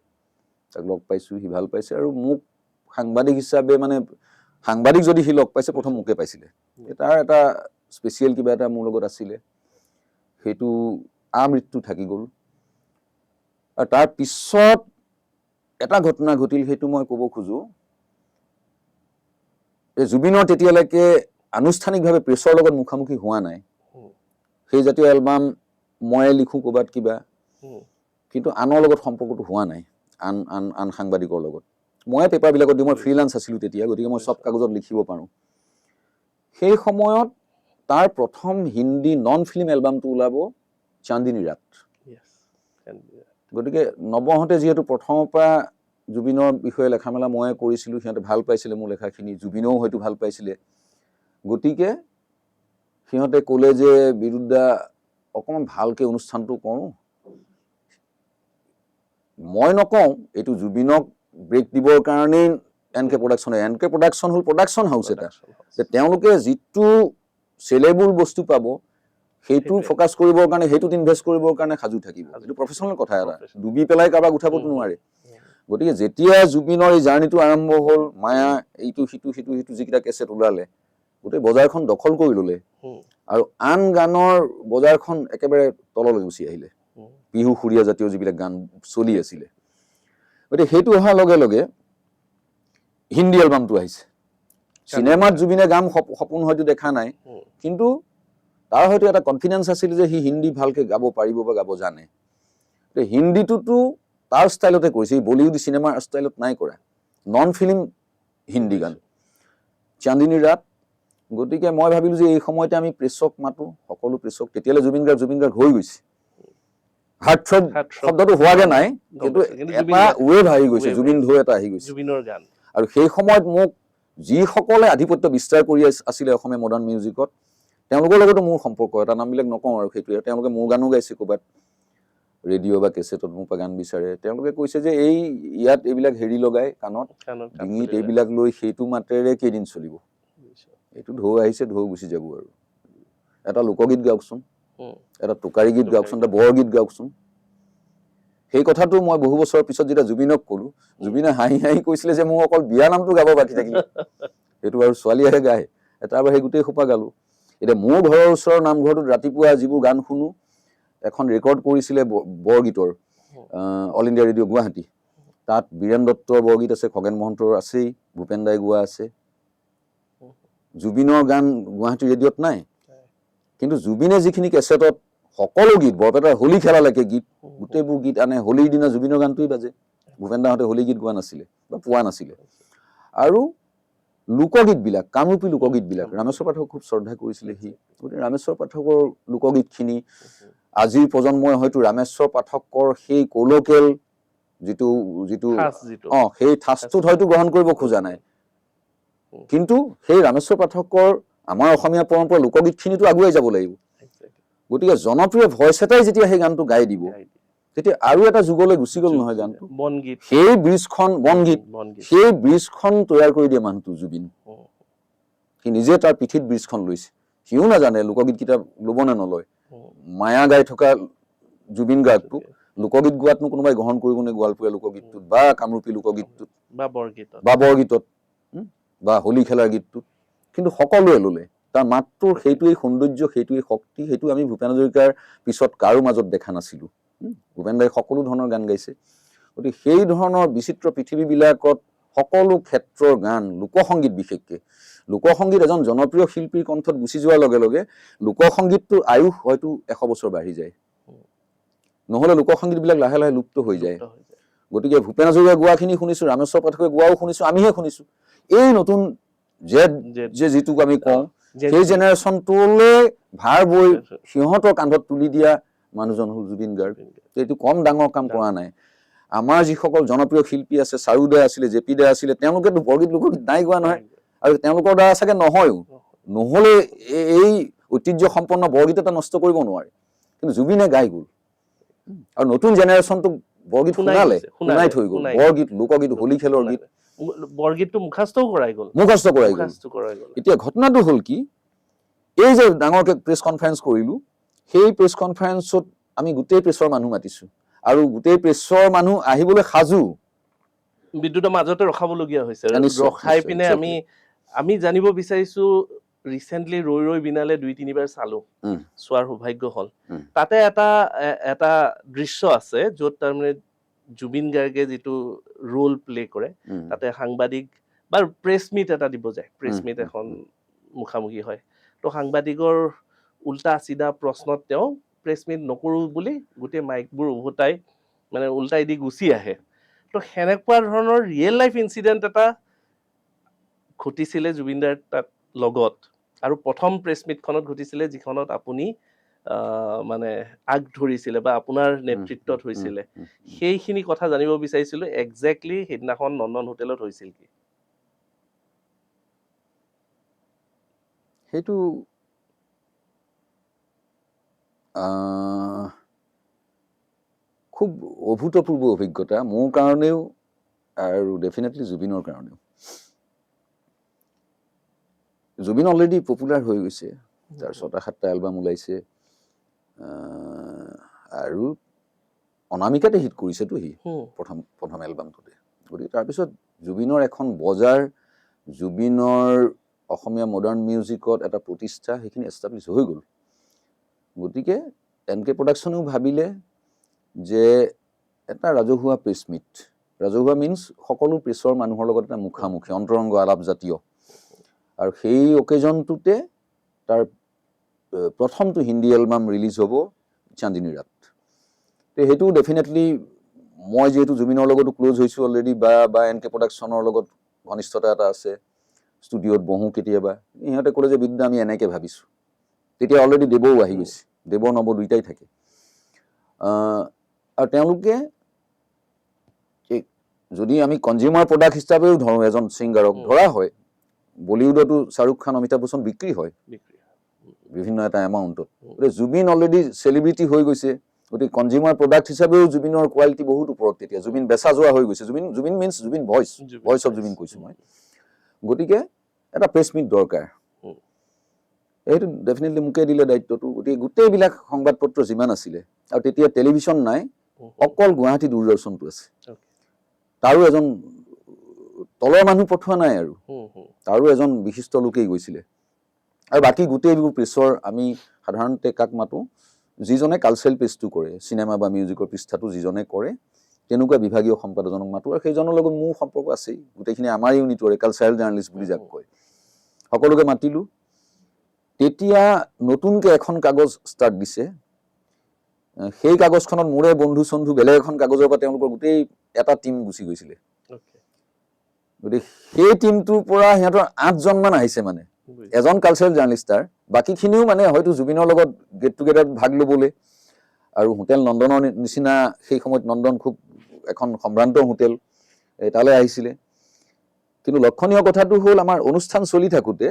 তাক লগ পাইছো, সি ভাল পাইছে, আৰু মোক সাংবাদিক হিচাপে, মানে সাংবাদিক যদি সি লগ পাইছে, প্ৰথম মোকে পাইছিলে। তাৰ এটা স্পেচিয়েল কিবা এটা মোৰ লগত আছিলে, সেইটো আমৃত্যু থাকি গ'ল। আৰু তাৰ পিছত এটা ঘটনা ঘটিল, সেইটো মই ক'ব খোজো। জুবিনৰ তেতিয়ালৈকে আনুষ্ঠানিকভাৱে প্ৰেছৰ লগত মুখামুখি হোৱা নাই। সেই জাতীয় এলবাম ময়ে লিখোঁ ক'ৰবাত কিবা, কিন্তু আনৰ লগত সম্পৰ্কটো হোৱা নাই, আন আন আন সাংবাদিকৰ লগত। ময়ে পেপাৰবিলাকত দিওঁ, মই ফ্ৰীলান্স আছিলোঁ তেতিয়া, গতিকে মই চব কাগজত লিখিব পাৰোঁ। সেই সময়ত তাৰ প্ৰথম হিন্দী নন ফিল্ম এলবামটো ওলাব চান্দিনী ৰাত। গতিকে নৱহঁতে যিহেতু প্ৰথমৰ পৰা জুবিনৰ বিষয়ে লেখা মেলা ময়ে কৰিছিলোঁ, সিহঁতে ভাল পাইছিলে মোৰ লেখাখিনি, জুবিনেও হয়তো ভাল পাইছিলে। গতিকে সিহঁতে ক'লে যে বিৰুদ্ধা অকণমান ভালকৈ অনুষ্ঠানটো কৰোঁ। মই নকওঁ, এইটো জুবিনক ব্ৰেক দিবৰ কাৰণেই এনকে প্ৰডাকশ্যন হ'ল প্ৰডাকশ্যন হাউচ এটা, যে তেওঁলোকে যিটো চেলেবল বস্তু পাব সেইটো ফ'কাছ কৰিবৰ কাৰণে, সেইটোত ইনভেষ্ট কৰিবৰ কাৰণে সাজু থাকিব। এইটো প্ৰফেশ্যনেল কথা এটা, ডুবি পেলাই কাৰোবাক উঠাবতো নোৱাৰে। গতিকে যেতিয়া জুবিনৰ এই জাৰ্ণিটো আৰম্ভ হ'ল, মায়া এইটো সিটো যিকেইটা কেছেট ওলালে, গোটেই বজাৰখন দখল কৰি ল'লে আৰু আন গানৰ বজাৰখন একেবাৰে তললৈ গুচি আহিলে। বিহু সুৰীয়া জাতীয় যিবিলাক গান চলি আছিলে, গতিকে সেইটো অহাৰ লগে লগে হিন্দী এলবামটো আহিছে। চিনেমাত জুবিনে গান সপোন হয়তো দেখা নাই, কিন্তু তাৰ হয়তো এটা কনফিডেঞ্চ আছিল যে সি হিন্দী ভালকৈ গাব পাৰিব বা গাব জানে। হিন্দীটোতো তাৰ ষ্টাইলতে কৰিছে, এই বলিউড চিনেমাৰ ষ্টাইলত নাই কৰা, নন ফিল্ম হিন্দী গান, চান্দিনী ৰাত। গতিকে মই ভাবিলোঁ যে এই সময়তে আমি প্ৰেছক মাতোঁ, সকলো প্ৰেছক। তেতিয়ালৈ জুবিন গাৰ্গ হৈ গৈছে, হাৰ্টথ্ৰব শব্দটো হোৱাগে নাই, কিন্তু এটা ৱেভ আহি গৈছে, জুবিন ঢৌ এটা আহি গৈছে জুবিনৰ গান। আৰু সেই সময়ত মোক যিসকলে আধিপত্য বিস্তাৰ কৰি আছিলে অসমীয়া মডাৰ্ণ মিউজিকত, তেওঁলোকৰ লগতো মোৰ সম্পৰ্ক, এটা নামবিলাক নকওঁ আৰু সেইটোৱে। তেওঁলোকে মোৰ গানো গাইছে ক'ৰবাত, ৰেডিঅ' বা কেছেটত মোৰ পৰা গান বিচাৰে। তেওঁলোকে কৈছে যে এই ইয়াত এইবিলাক হেৰি লগাই কাণত ডিঙিত এইবিলাক লৈ সেইটো মাতেৰে কেইদিন চলিব, এইটো ঢৌ আহিছে, ঢৌ গুচি যাব। আৰু এটা লোকগীত গাওকচোন, এটা টোকাৰী গীত গাওকচোন, এটা বৰগীত গাওকচোন। সেই কথাটো মই বহু বছৰৰ পিছত যেতিয়া জুবিনক ক'লো, জুবিনে হাঁহি হাঁহি কৈছিলে যে মোৰ অকল বিয়া নামটো গাব বাকী থাকিলে, সেইটো আৰু ছোৱালীয়েহে গায়, তাৰ বাহিৰে গোটেই সোপা গালো। এতিয়া মোৰ ঘৰৰ ওচৰৰ নামঘৰটোত ৰাতিপুৱা যিবোৰ গান শুনো, এখন ৰেকৰ্ড কৰিছিলে বৰগীতৰ, অল ইণ্ডিয়া ৰেডিঅ' গুৱাহাটী। তাত বীৰেন দত্তৰ বৰগীত আছে, খগেন মহন্তৰ আছেই, ভূপেন দাই গোৱা আছে। জুবিনৰ গান গুৱাহাটী ৰেডিঅ'ত নাই, কিন্তু জুবিনে যিখিনি কেছেটত সকলো গীত, বৰপেটাৰ হোলী খেলালৈকে গীত, গোটেইবোৰ গীত আনে। হোলীৰ দিনা জুবিনৰ গানটোৱেই বাজে, ভূপেন দাহঁতে হোলী গীত গোৱা নাছিলে বা পোৱা নাছিলে। আৰু লোকগীতবিলাক, কামৰূপী লোকগীতবিলাক, ৰামেশ্বৰ পাঠকক খুব শ্ৰদ্ধা কৰিছিলে সি। গতিকে ৰামেশ্বৰ পাঠকৰ লোকগীতখিনি আজিৰ প্ৰজন্মই হয়তো ৰামেশ্বৰ পাঠকৰ সেই কলকেল যিটো সেই ঠাচটোত হয়তো গ্ৰহণ কৰিব খোজা নাই, কিন্তু সেই ৰামেশ্বৰ পাঠকৰ আমাৰ অসমীয়া পৰম্পৰা লোকগীতখিনিতো আগুৱাই যাব লাগিব। গতিকে জনপ্ৰিয় ভইচ এটাই যেতিয়া সেই গানটো গাই দিব, তেতিয়া আৰু এটা যুগলৈ গুচি গ'ল নহয় গানটো। সেই ব্ৰিজখন বনগীত, সেই ব্ৰিজখন তৈয়াৰ কৰি দিয়ে মানুহটো জুবিন। সি নিজে তাৰ পিঠিত ব্ৰিজখন লৈছে, সিও নাজানে লোকগীতকেইটা ল'ব নে নলয়। মায়া গাই থকা জুবিন গাৰ্গটোক লোকগীত গোৱাতনো কোনোবাই গ্ৰহণ কৰিব নে, গোৱালপৰীয়া লোকগীতটোত বা কামৰূপী লোকগীতটোত বা বৰগীতত বা হোলী খেলাৰ গীতটোত, কিন্তু সকলোৱে ল'লে। তাৰ মাতটোৰ সেইটোৱেই সৌন্দৰ্য, সেইটোৱেই শক্তি, সেইটো আমি ভূপেন হাজৰিকাৰ পিছত কাৰো মাজত দেখা নাছিলোঁ। ভূপেন দাই সকলো ধৰণৰ গান গাইছে। গতিকে সেই ধৰণৰ বিচিত্ৰ পৃথিৱীবিলাকত সকলো ক্ষেত্ৰৰ গান, লোকসংগীত বিশেষকৈ, লোকসংগীত এজন জনপ্ৰিয় শিল্পীৰ কণ্ঠত গুচি যোৱাৰ লগে লগে লোকসংগীতটোৰ আয়ুস হয়তো 100 বছৰ বাঢ়ি যায়, নহ'লে লোকসংগীতবিলাক লাহে লাহে লুপ্ত হৈ যায়। গতিকে ভূপেন হাজৰিকাই গোৱাখিনি শুনিছোঁ, ৰামেশ্বৰ পাঠকে গোৱাও শুনিছোঁ, আমিহে শুনিছোঁ। এই নতুন যিটোক আমি কওঁ, সেই জেনেৰেশ্যনটোলৈ ভাৰ বৈ সিহঁতৰ কান্ধত তুলি দিয়া মানুহজন হ'ল জুবিন গাৰ্গ। এইটো কম ডাঙৰ কাম কৰা নাই। আমাৰ যিসকল জনপ্ৰিয় শিল্পী আছে, চাৰু দা আছিলে, জেপি দা আছিলে, তেওঁলোকেতো বৰগীত লোকগীত নাই গোৱা নহয়, আৰু তেওঁলোকৰ দ্বাৰা চাগে নহয়ও। নহ'লে এই ঐতিহ্য সম্পন্ন বৰগীত এটা নষ্ট কৰিব নোৱাৰে, কিন্তু জুবিনে গাই গ'ল আৰু নতুন জেনেৰেশ্যনটোক বৰগীত শুনাই থৈ গ'ল। বৰগীত, লোকগীত, হোলী খেলৰ গীত, বৰগীতটো মুখাস্তও কৰাই গ'ল। এতিয়া ঘটনাটো হ'ল কি, এই যে ডাঙৰকৈ প্ৰেছ কনফাৰেন্স কৰিলোঁ, সেই প্ৰেছ কনফাৰেন্সত আমি গোটেই প্ৰেছৰ মানুহ মাতিছোঁ, আৰু গোটেই প্ৰেছৰ মানুহ আহিবলৈ সাজু। বিদ্যুতৰ মাজতে ৰখাবলগীয়া হৈছে, ৰখাই পিনে আমি জানিব বিচাৰিছোঁ ৰিচেণ্টলি ৰৈ ৰৈ বিনালে 2-3বাৰ চালো চোৱাৰ সৌভাগ্য হ'ল তাতে এটা দৃশ্য আছে য'ত তাৰমানে জুবিন গাৰ্গে যিটো ৰোল প্লে কৰে তাতে সাংবাদিক বা প্ৰেছ মিট এটা দিব যায় প্ৰেছ মিট এখন মুখামুখি হয় তো সাংবাদিকৰ উল্টা চিধা প্ৰশ্নত তেওঁ প্ৰেছ মিট নকৰোঁ বুলি গোটেই মাইকবোৰ উভতাই মানে উল্টাই দি গুচি আহে তো সেনেকুৱা ধৰণৰ ৰিয়েল লাইফ ইনচিডেণ্ট এটা ঘটিছিলে জুবিনদাৰ তাত লগত আৰু প্ৰথম প্ৰেছ মিটখনত ঘটিছিলে যিখনত আপুনি মানে আগ ধৰিছিলে বা আপোনাৰ নেতৃত্বত হৈছিলে সেইখিনি কথা জানিব বিচাৰিছিলোঁ একজেক্টলি সেইদিনাখন নন্দন হোটেলত হৈছিল কি সেইটো খুব অভূতপূৰ্ব অভিজ্ঞতা মোৰ কাৰণেও আৰু ডেফিনেটলি জুবিনৰ কাৰণেও জুবিন অলৰেডি পপুলাৰ হৈ গৈছে তাৰ 6-7টা এলবাম ওলাইছে আৰু অনামিকাতে হিট কৰিছেতো সি প্ৰথম এলবামটোতে গতিকে তাৰপিছত জুবিনৰ এখন বজাৰ জুবিনৰ অসমীয়া মডাৰ্ণ মিউজিকত এটা প্ৰতিষ্ঠা সেইখিনি এষ্টাব্লিছ হৈ গ'ল গতিকে NK প্ৰডাকশ্যনেও ভাবিলে যে এটা ৰাজহুৱা প্ৰেছ মিট ৰাজহুৱা মিনছ সকলো প্ৰেছৰ মানুহৰ লগত এটা মুখামুখি অন্তৰংগ আলাপ জাতীয় আৰু সেই অকেজনটোতে তাৰ প্ৰথমটো হিন্দী এলবাম ৰিলিজ হ'ব চান্দিনী ৰাত তো সেইটো ডেফিনেটলি মই যেহেতু জুবিনৰ লগতো ক্লোজ হৈছোঁ অলৰেডি বা NK প্ৰডাকশ্যনৰ লগত ঘনিষ্ঠতা এটা আছে ষ্টুডিঅ'ত বহোঁ কেতিয়াবা ইহঁতে ক'লে যে বিদ্যা আমি এনেকৈ ভাবিছোঁ তেতিয়া অলৰেডি দেৱও আহি গৈছে দেৱ নৱ দুইটাই থাকে আৰু তেওঁলোকে যদি আমি কনজিউমাৰ প্ৰডাক্ট হিচাপেও ধৰোঁ এজন ছিংগাৰক ধৰা হয় বলিউডতো শ্বাহৰুখ খান অমিতাভ বচ্চন বিক্ৰী হয় বিভিন্ন এটা এমাউণ্টত গতিকে জুবিন অলৰেডি চেলিব্ৰিটি হৈ গৈছে গতিকে কনজিউমাৰ প্ৰডাক্ট হিচাপেও জুবিনৰ কোৱালিটি বহুত ওপৰত তেতিয়া জুবিন বেচা যোৱা হৈ গৈছে Zubeen means Zubeen voice of Zubeen কৈছোঁ মই গতিকে এটা প্ৰেছ মিট দৰকাৰ এইটো ডেফিনেটলি মোকে দিলে দায়িত্বটো গতিকে গোটেইবিলাক সংবাদ পত্ৰ যিমান আছিলে আৰু তেতিয়া টেলিভিশ্যন নাই অকল গুৱাহাটী দূৰদৰ্শনটো আছে তাৰো এজন তলৰ মানুহ পঠোৱা নাই আৰু তাৰো এজন বিশিষ্ট লোকেই গৈছিলে আৰু বাকী গোটেইবোৰ প্ৰেছৰ আমি সাধাৰণতে কাক মাতোঁ যিজনে কালচাৰেল পেজটো কৰে চিনেমা বা মিউজিকৰ পৃষ্ঠাটো যিজনে কৰে তেনেকুৱা বিভাগীয় সম্পাদকজনক মাতোঁ আৰু সেইজনৰ লগত মোৰ সম্পৰ্ক আছেই গোটেইখিনি আমাৰ ইউনিটৰে কালচাৰেল জাৰ্নেলিষ্ট বুলি যাক কয় সকলোকে মাতিলোঁ তেতিয়া নতুনকৈ এখন কাগজ ষ্টাৰ্ট দিছে সেই কাগজখনত মোৰে বন্ধু চন্ধু বেলেগ এখন কাগজৰ পৰা তেওঁলোকৰ গোটেই এটা টীম গুচি গৈছিলে গতিকে সেই টীমটোৰ পৰা সিহঁতৰ 8জনমান আহিছে মানে এজন কালচাৰেল জাৰ্নেলিষ্ট তাৰ বাকীখিনিও মানে হয়তো জুবিনৰ লগত গেট টুগেডাৰত ভাগ ল'বলৈ আৰু হোটেল নন্দনৰ নিচিনা সেই সময়ত নন্দন খুব এখন সম্ভ্ৰান্ত হোটেল তালৈ আহিছিলে কিন্তু লক্ষণীয় কথাটো হ'ল আমাৰ অনুষ্ঠান চলি থাকোঁতে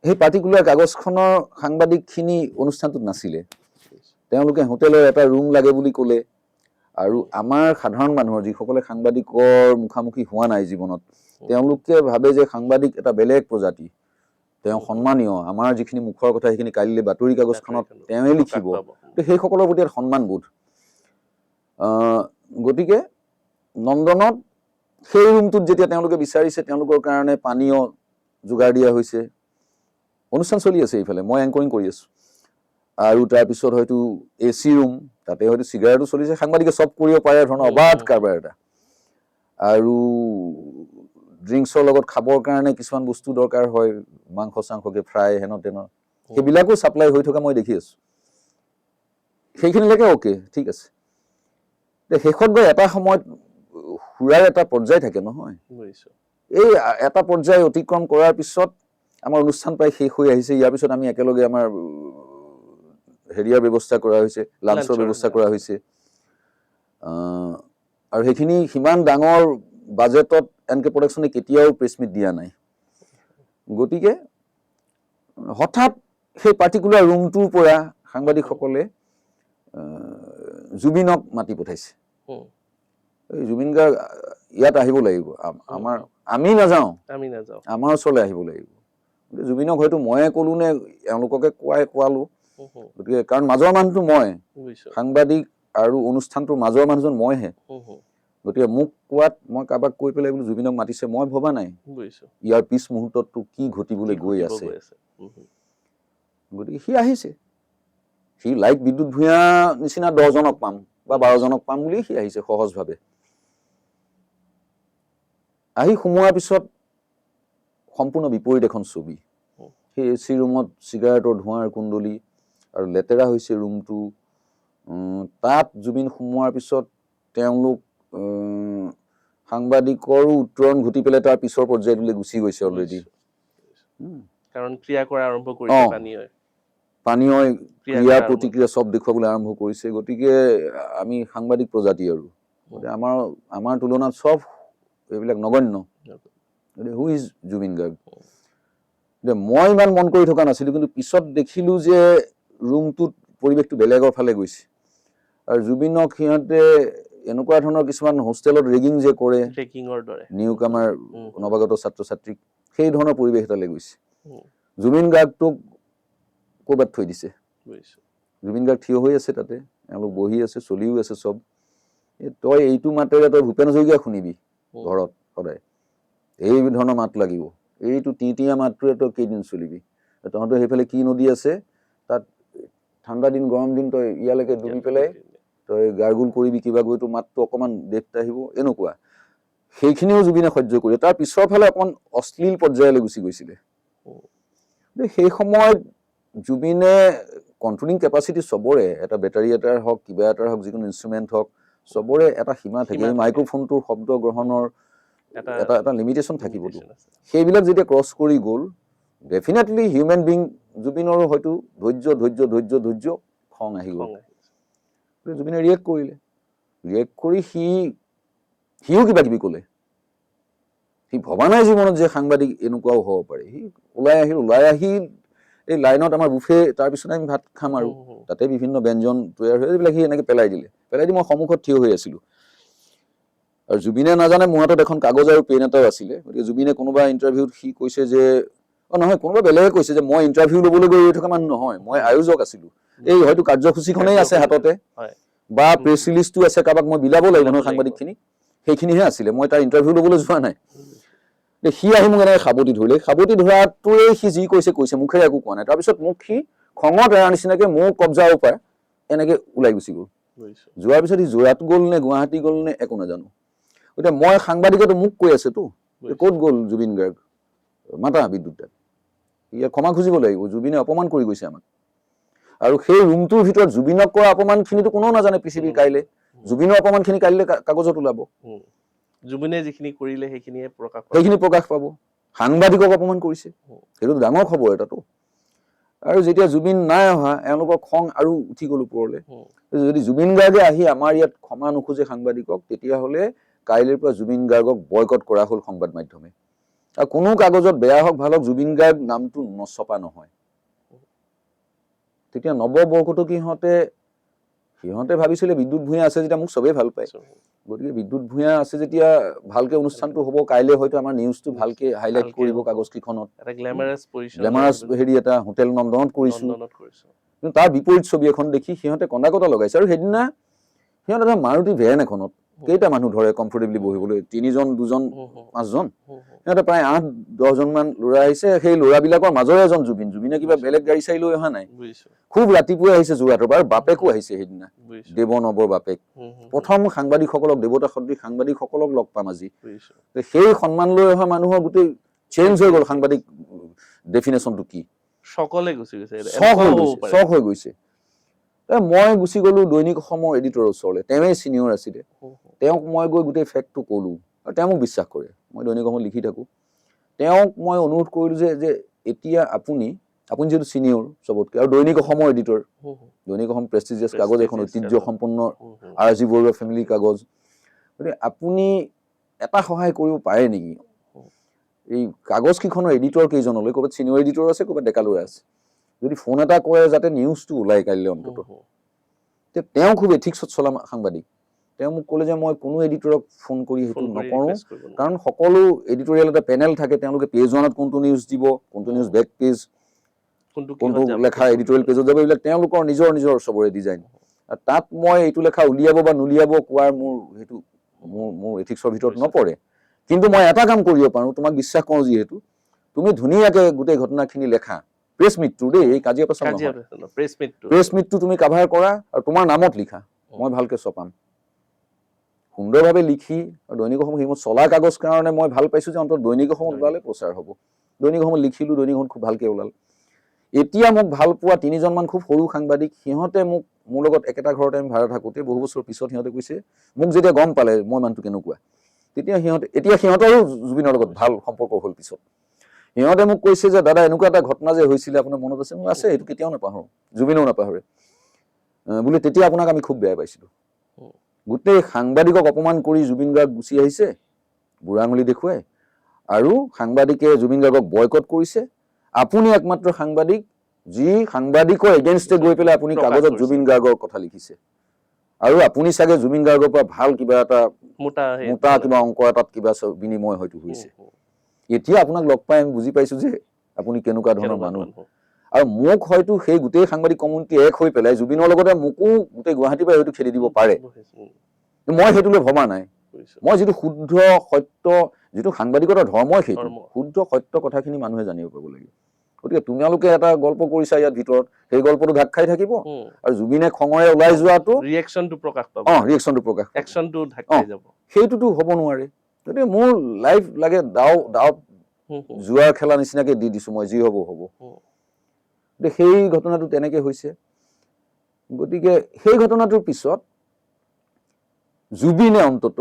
সেই পাৰ্টিকুলাৰ কাগজখনৰ সাংবাদিকখিনি অনুষ্ঠানটোত নাছিলে তেওঁলোকে হোটেলৰ এটা ৰুম লাগে বুলি ক'লে আৰু আমাৰ সাধাৰণ মানুহৰ যিসকলে সাংবাদিকৰ মুখামুখি হোৱা নাই জীৱনত তেওঁলোকে ভাবে যে সাংবাদিক এটা বেলেগ প্ৰজাতি তেওঁ সন্মানীয় আমাৰ যিখিনি মুখৰ কথা সেইখিনি কাইলৈ বাতৰি কাগজখনত তেওঁৱে লিখিব তো সেইসকলৰ প্ৰতি এটা সন্মানবোধ গতিকে নন্দনত সেই ৰুমটোত যেতিয়া তেওঁলোকে বিচাৰিছে তেওঁলোকৰ কাৰণে পানীয় যোগাৰ দিয়া হৈছে অনুষ্ঠান চলি আছে এইফালে মই এংকৰিং কৰি আছোঁ আৰু তাৰপিছত হয়তো AC ৰুম তাতে হয়তো চিগাৰেটো চলিছে সাংবাদিকে চব কৰিব পাৰে ধৰণৰ অবাধ কাৰবাৰ এটা আৰু ড্ৰিংকছৰ লগত খাবৰ কাৰণে কিছুমান বস্তু দৰকাৰ হয় মাংস চাংসকে ফ্ৰাই হেন তেন সেইবিলাকো ছাপ্লাই হৈ থকা মই দেখি আছোঁ সেইখিনিলৈকে অ'কে ঠিক আছে শেষত গৈ এটা সময়ত সুৰাৰ এটা পৰ্যায় থাকে নহয় এই এটা পৰ্যায় অতিক্ৰম কৰাৰ পিছত আমাৰ অনুষ্ঠান প্ৰায় শেষ হৈ আহিছে ইয়াৰ পিছত আমি একেলগে আমাৰ হেৰিয়াৰ ব্যৱস্থা কৰা হৈছে লাঞ্চৰ ব্যৱস্থা কৰা হৈছে আৰু সেইখিনি সিমান ডাঙৰ বাজেটত NK প্ৰডাকশ্যনে কেতিয়াও প্ৰেছ মিট দিয়া নাই গতিকে হঠাৎ সেই পাৰ্টিকুলাৰ ৰুমটোৰ পৰা সাংবাদিকসকলে জুবিনক মাতি পঠাইছে এই জুবিন গাৰ্গ ইয়াত আহিব লাগিব আমি নাযাওঁ আমাৰ ওচৰলৈ আহিব লাগিব জুবিনক হয়তো ময়ে ক'লো নে এওঁলোককে কোৱালো গতিকে কাৰণ মাজৰ মানুহটো মই সাংবাদিক আৰু অনুষ্ঠানটোৰ মাজৰ মানুহজন মইহে গতিকে মোক কোৱাত মই কাৰোবাক কৈ পেলাই বোলো জুবিনক মাতিছে মই ভবা নাই বুজিছো ইয়াৰ পিছ মুহূৰ্ততটো কি ঘটিবলৈ কি গৈ ঘটিব আছে গৈ আছে গতিকে সি আহিছে সি লাইক বিদ্যুৎ ভূঞা নিচিনা 10জনক পাম বা 12জনক পাম বুলি সি আহিছে সহজভাৱে আহি সোমোৱাৰ পিছত সম্পূৰ্ণ বিপৰীত এখন ছবি সেই এচি ৰুমত চিগাৰেটৰ ধোঁৱাৰ কুণ্ডলী আৰু লেতেৰা হৈছে ৰুমটো তাত জুবিন সোমোৱাৰ পিছত তেওঁলোক সাংবাদিকৰো উত্তৰণ ঘটি পেলাই তাৰ পিছৰ পৰ্যায়টোলৈ গুচি গৈছে অলৰেডি কাৰণ ক্ৰিয়া কৰা আৰম্ভ কৰিছে পানীয় ক্ৰিয়া প্ৰতিক্ৰিয়া চব দেখুৱাবলৈ আৰম্ভ কৰিছে গতিকে আমি সাংবাদিক প্ৰজাতি আৰু আমাৰ তুলনাত চব এইবিলাক নগণ্য হু ইজ জুবিন গাৰ্গ মই ইমান মন কৰি থকা নাছিলো কিন্তু পিছত দেখিলো যে ৰুমটোত পৰিৱেশটো বেলেগৰ ফালে গৈছে আৰু জুবিনক সিহঁতে এনেকুৱা ধৰণৰ কিছুমান হোষ্টেলত ৰেগিং যে কৰে নিউ কামাৰ নৱাগত ছাত্ৰ ছাত্ৰীক সেই ধৰণৰ পৰিৱেশ এটালৈ গৈছে জুবিন গাৰ্গটোক ক'ৰবাত থৈ দিছে জুবিন গাৰ্গ থিয় হৈ আছে তাতে এওঁলোক বহি আছে চলিও আছে চব তই এইটো মাতেৰে তই ভূপেন হাজৰিকা শুনিবি ঘৰত সদায় এই ধৰণৰ মাত লাগিব এইটো টিয়া মাতটোৰে তই কেইদিন চলিবি তহঁতৰ সেইফালে কি নদী আছে তাত ঠাণ্ডা দিন গৰম দিন তই ইয়ালৈকে ডুবি পেলাই তই গাৰ্গুল কৰিবি কিবা গৈ তোৰ মাতটো অকণমান ডেপ্থ আহিব এনেকুৱা সেইখিনিও জুবিনে সহ্য কৰি তাৰ পিছৰ ফালে অকণ অশ্লীল পৰ্যায়লৈ গুচি গৈছিলে সেই সময়ত জুবিনে কণ্ট্ৰলিং কেপাচিটি চবৰে এটা বেটাৰী এটাৰ হওক কিবা এটাৰ হওক যিকোনো ইনষ্ট্ৰুমেণ্ট হওক চবৰে এটা সীমা থাকে এই মাইক্ৰফোনটোৰ শব্দ গ্ৰহণৰ এটা লিমিটেশ্যন থাকিবতো সেইবিলাক যেতিয়া ক্ৰছ কৰি গ'ল ডেফিনেটলি হিউমেন বিং জুবিনৰো হয়তো ধৈৰ্য খং আহি গ'ল জুবিনে ৰিয়েক্ট কৰি সিও কিবা কিবি ক'লে সি ভবা নাই জীৱনত যে সাংবাদিক এনেকুৱাও হ'ব পাৰে সি ওলাই আহিল এই লাইনত আমাৰ বুফে তাৰপিছত আমি ভাত খাম আৰু তাতে বিভিন্ন ব্যঞ্জন তৈয়াৰ হৈ এইবিলাক সি এনেকে পেলাই দি মই সন্মুখত থিয় হৈ আছিলো আৰু জুবিনে নাজানে মোৰ হাতত এখন কাগজ আৰু পেন এটাও আছিলে গতিকে জুবিনে কোনোবা ইণ্টাৰভিউত সি কৈছে যে নহয় কোনোবা বেলেগে কৈছে যে মই ইণ্টাৰভিউ ল'বলৈ গৈ ৰৈ থকা মানুহ নহয় মই আয়োজক আছিলো এই হয়তো কাৰ্যসূচীখনেই আছে হাততে বা প্ৰেছ ৰিলিজটো আছে কাৰোবাক মই বিলাব লাগিব নহয় সাংবাদিকখিনিক সেইখিনিহে আছিলে মই তাৰ ইণ্টাৰভিউ ল'বলৈ যোৱা নাই সি আহি মোক এনেকৈ সাৱটি ধৰাটোৱে সি যি কৈছে মুখেৰে একো কোৱা নাই তাৰপিছত মোক সি খঙত এৰাৰ নিচিনাকে মোক কব্জাও পায় এনেকে ওলাই গুচি গ'ল যোৱাৰ পিছত সি যোৰহাট গ'ল নে গুৱাহাটী গ'ল নে একো নাজানো এতিয়া মই সাংবাদিকতো মোক কৈ আছেতো ক'ত গ'ল জুবিন গাৰ্গ মাতা বিদ্যুৎ দাক ইয়াক ক্ষমা খুজিব লাগিব জুবিনে অপমান কৰি গৈছে আমাক আৰু সেই ৰুমটোৰ ভিতৰত জুবিনক কৰা অপমানখিনিতো কোনেও নাজানে পৃথিৱীৰ কাইলৈ জুবিনৰ অপমানখিনি কাইলৈ কাগজত ওলাব জুবিনে যিখিনি কৰিলে সেইখিনি প্ৰকাশ পাব সাংবাদিকক অপমান কৰিছে সেইটো ডাঙৰ খবৰ এটাতো আৰু যেতিয়া জুবিন নাই অহা এওঁলোকৰ খং আৰু উঠি গ'ল ওপৰলৈ যদি জুবিন গাৰ্গে আহি আমাৰ ইয়াত ক্ষমা নোখোজে সাংবাদিকক তেতিয়াহ'লে কাইলৈৰ পৰা জুবিন গাৰ্গক বয়কট কৰা হ'ল সংবাদ মাধ্যমে আৰু কোনো কাগজত বেয়া হওক ভাল হওক জুবিন গাৰ্গ নামটো নছপা নহয় তেতিয়া নৱবৰ্ষতো সিহঁতে ভাবিছিলে বিদ্যুৎ ভূঞা আছে যেতিয়া মোক চবেই ভাল পায় গতিকে বিদ্যুৎ ভূঞা আছে যেতিয়া ভালকে অনুষ্ঠানটো হ'ব কাইলৈ হয়তো আমাৰ নিউজটো ভালকে হাইলাইট কৰিব কাগজকেইখনত গ্লেমাৰাছ হেৰি এটা হোটেল নন্দনত কৰিছো কিন্তু তাৰ বিপৰীত ছবি এখন দেখি সিহঁতে কন্দা কটা লগাইছে আৰু সেইদিনা সিহঁতে এটা মাৰুতি ভেন এখনত কেইটা মানুহ ধৰে কমফৰ্টেবলি বহিবলৈ 3জন 2জন 5জন সিহঁতে প্ৰায় 8-10জন মান ল'ৰা আহিছে সেই ল'ৰাবিলাকৰ মাজৰে এজন জুবিনে কিবা বেলেগ গাড়ী চাৰি লৈ অহা নাই খুব ৰাতিপুৱাই আহিছে যোৰহাটৰ পৰা বাপেকো আহিছে সেইদিনা দেৱনৱৰ বাপেক প্ৰথম সাংবাদিকসকলক দেৱতা সদৃশ সাংবাদিকসকলক লগ পাম আজি সেই সন্মান লৈ অহা মানুহৰ গোটেই চেঞ্জ হৈ গ'ল সাংবাদিক ডেফিনেশ্যনটো কি চখ হৈ গৈছে মই গুচি গ'লো দৈনিক অসমৰ এডিটৰৰ ওচৰলৈ তেওঁৱেই চিনিয়ৰ আছিলে তেওঁক মই গৈ গোটেই ফেক্টটো ক'লো আৰু তেওঁ মোক বিশ্বাস কৰে মই দৈনিক অসমত লিখি থাকোঁ তেওঁক মই অনুৰোধ কৰিলোঁ যে এতিয়া আপুনি যিহেতু চিনিয়ৰ চবতকৈ আৰু দৈনিক অসমৰ এডিটৰ দৈনিক অসম প্ৰেষ্টিজিয়াছ কাগজ এখন ঐতিহ্য সম্পন্ন RG বৰুৱা ফেমিলি কাগজ গতিকে আপুনি এটা সহায় কৰিব পাৰে নেকি এই কাগজকেইখনৰ এডিটৰ কেইজনলৈ ক'ৰবাত চিনিয়ৰ এডিটৰ আছে ক'ৰবাত ডেকা ল'ৰা আছে যদি ফোন এটা কৰে যাতে নিউজটো ওলাই কাইলৈ অন্ততঃ তেওঁ খুব এথিক্সত চলা সাংবাদিক তেওঁ মোক ক'লে যে মই কোনো এডিটৰক ফোন কৰি সেইটো নকৰোঁ কাৰণ সকলো এডিটৰিয়েল এটা পেনেল থাকে তেওঁলোকে পেজ ওৱানত কোনটো নিউজ দিব কোনটো নিউজ বেক পেজ কোনটো লেখা এডিটৰিয়েল পেজত যাব এইবিলাক তেওঁলোকৰ নিজৰ চবৰে ডিজাইন আৰু তাত মই এইটো লেখা উলিয়াব বা নুলিয়াব কোৱাৰ মোৰ সেইটো মোৰ এথিক্সৰ ভিতৰত নপৰে কিন্তু মই এটা কাম কৰিব পাৰোঁ তোমাক বিশ্বাস কৰোঁ যিহেতু তুমি ধুনীয়াকৈ গোটেই ঘটনাখিনি লেখা প্ৰেছ মিটটো দেই এই কাজিয়া পেচাল নহয় প্ৰেছ মিটটো তুমি কাভাৰ কৰা আৰু তোমাৰ নামত লিখা মই ভালকৈ ছপাম সুন্দৰভাৱে লিখি আৰু দৈনিক অসমত সেইমত চলা কাগজ কাৰণে মই ভাল পাইছোঁ যে অন্তত দৈনিক অসমত ওলালে প্ৰচাৰ হ'ব দৈনিক অসমত লিখিলোঁ দৈনিক অসমত খুব ভালকৈ ওলাল এতিয়া মোক ভাল পোৱা 3জনমান খুব সৰু সাংবাদিক সিহঁতে মোক মোৰ লগত একেটা ঘৰতে আমি ভাড়া থাকোঁতে বহু বছৰ পিছত সিহঁতে কৈছে মোক যেতিয়া গম পালে মই মানুহটো কেনেকুৱা তেতিয়া এতিয়া সিহঁতৰো জুবিনৰ লগত ভাল সম্পৰ্ক হ'ল পিছত সিহঁতে মোক কৈছে যে দাদা এনেকুৱা এটা ঘটনা যে হৈছিলে আপোনাৰ মনত আছে মোৰ আছে এইটো কেতিয়াও নাপাহৰোঁ জুবিনেও নাপাহৰে বোলে তেতিয়া আপোনাক আমি খুব বেয়া পাইছিলোঁ গোটেই সাংবাদিকক অপমান কৰি জুবিন গাৰ্গ গুচি আহিছে বুঢ়া আঙুলি দেখুৱাই আৰু সাংবাদিকে জুবিন গাৰ্গক বয়কট কৰিছে আপুনি একমাত্ৰ সাংবাদিক যি সাংবাদিকৰ এগেইনষ্টে গৈ পেলাই আপুনি কাগজত জুবিন গাৰ্গৰ কথা লিখিছে আৰু আপুনি চাগে জুবিন গাৰ্গৰ পৰা ভাল কিবা এটা মোটা কিবা অংক এটাত কিবা বিনিময় হয়তো হৈছে এতিয়া আপোনাক লগ পাই আমি বুজি পাইছোঁ যে আপুনি কেনেকুৱা ধৰণৰ মানুহ আৰু মোক হয়তো সেই গোটেই সাংবাদিক কমিউনিটি এক হৈ পেলাই জুবিনৰ লগতে মোকো গোটেই গুৱাহাটীৰ পৰা হয়তো খেদি দিব পাৰে মই সেইটোলৈ ভবা নাই মই যিটো শুদ্ধ সত্য যিটো সাংবাদিকতাৰ ধৰ্মই সেইটো শুদ্ধ সত্য কথাখিনি মানুহে জানিব পাব লাগে গতিকে তোমালোকে এটা গল্প কৰিছা ইয়াত ভিতৰত সেই গল্পটো ঢাক খাই থাকিব আৰু জুবিনে খঙৰে ওলাই যোৱাটো ৰিয়েকশ্যনটো প্ৰকাশ সেইটোতো হ'ব নোৱাৰে গতিকে মোৰ লাইফ লাগে দাও জুৱাৰ খেলা নিচিনাকে দি দিছোঁ মই যি হ'ব গতিকে সেই ঘটনাটো তেনেকে হৈছে গতিকে সেই ঘটনাটোৰ পিছত জুবিনে অন্তত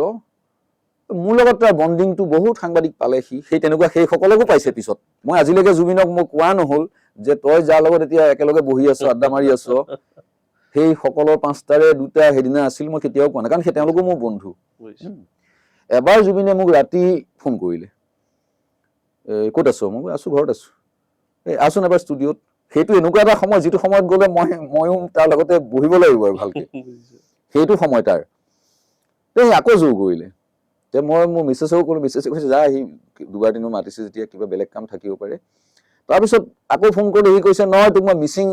মোৰ লগত তাৰ বণ্ডিংটো বহুত সাংবাদিক পালে সেই তেনেকুৱা সেই সকলোকো পাইছে পিছত মই আজিলৈকে জুবিনক মই কোৱা নহ'ল যে তই যাৰ লগত এতিয়া একেলগে বহি আছ আড্ডা মাৰি আছ সেই সকলৰ 5টাৰে 2টা সেইদিনা আছিল মই কেতিয়াও কোৱা নাই কাৰণ সেই তেওঁলোকো মোৰ বন্ধু এবাৰ জুবিনে মোক ৰাতি ফোন কৰিলে ক'ত আছ মই আছোঁ ঘৰত আছোঁ আছোন এবাৰ ষ্টুডিঅ'ত সেইটো এনেকুৱা এটা সময় যিটো সময়ত গ'লে ময়ো তাৰ লগতে বহিব লাগিব আৰু ভালকৈ সেইটো সময় তাৰ আকৌ জোৰ কৰিলে যে মই মোৰ মিছেছকো ক'লো মিছেছে কৈছে যা সি 2-3 মাতিছে যেতিয়া কিবা বেলেগ কাম থাকিব পাৰে তাৰপিছত আকৌ ফোন কৰি সি কৈছে নহয় তোক মই মিচিং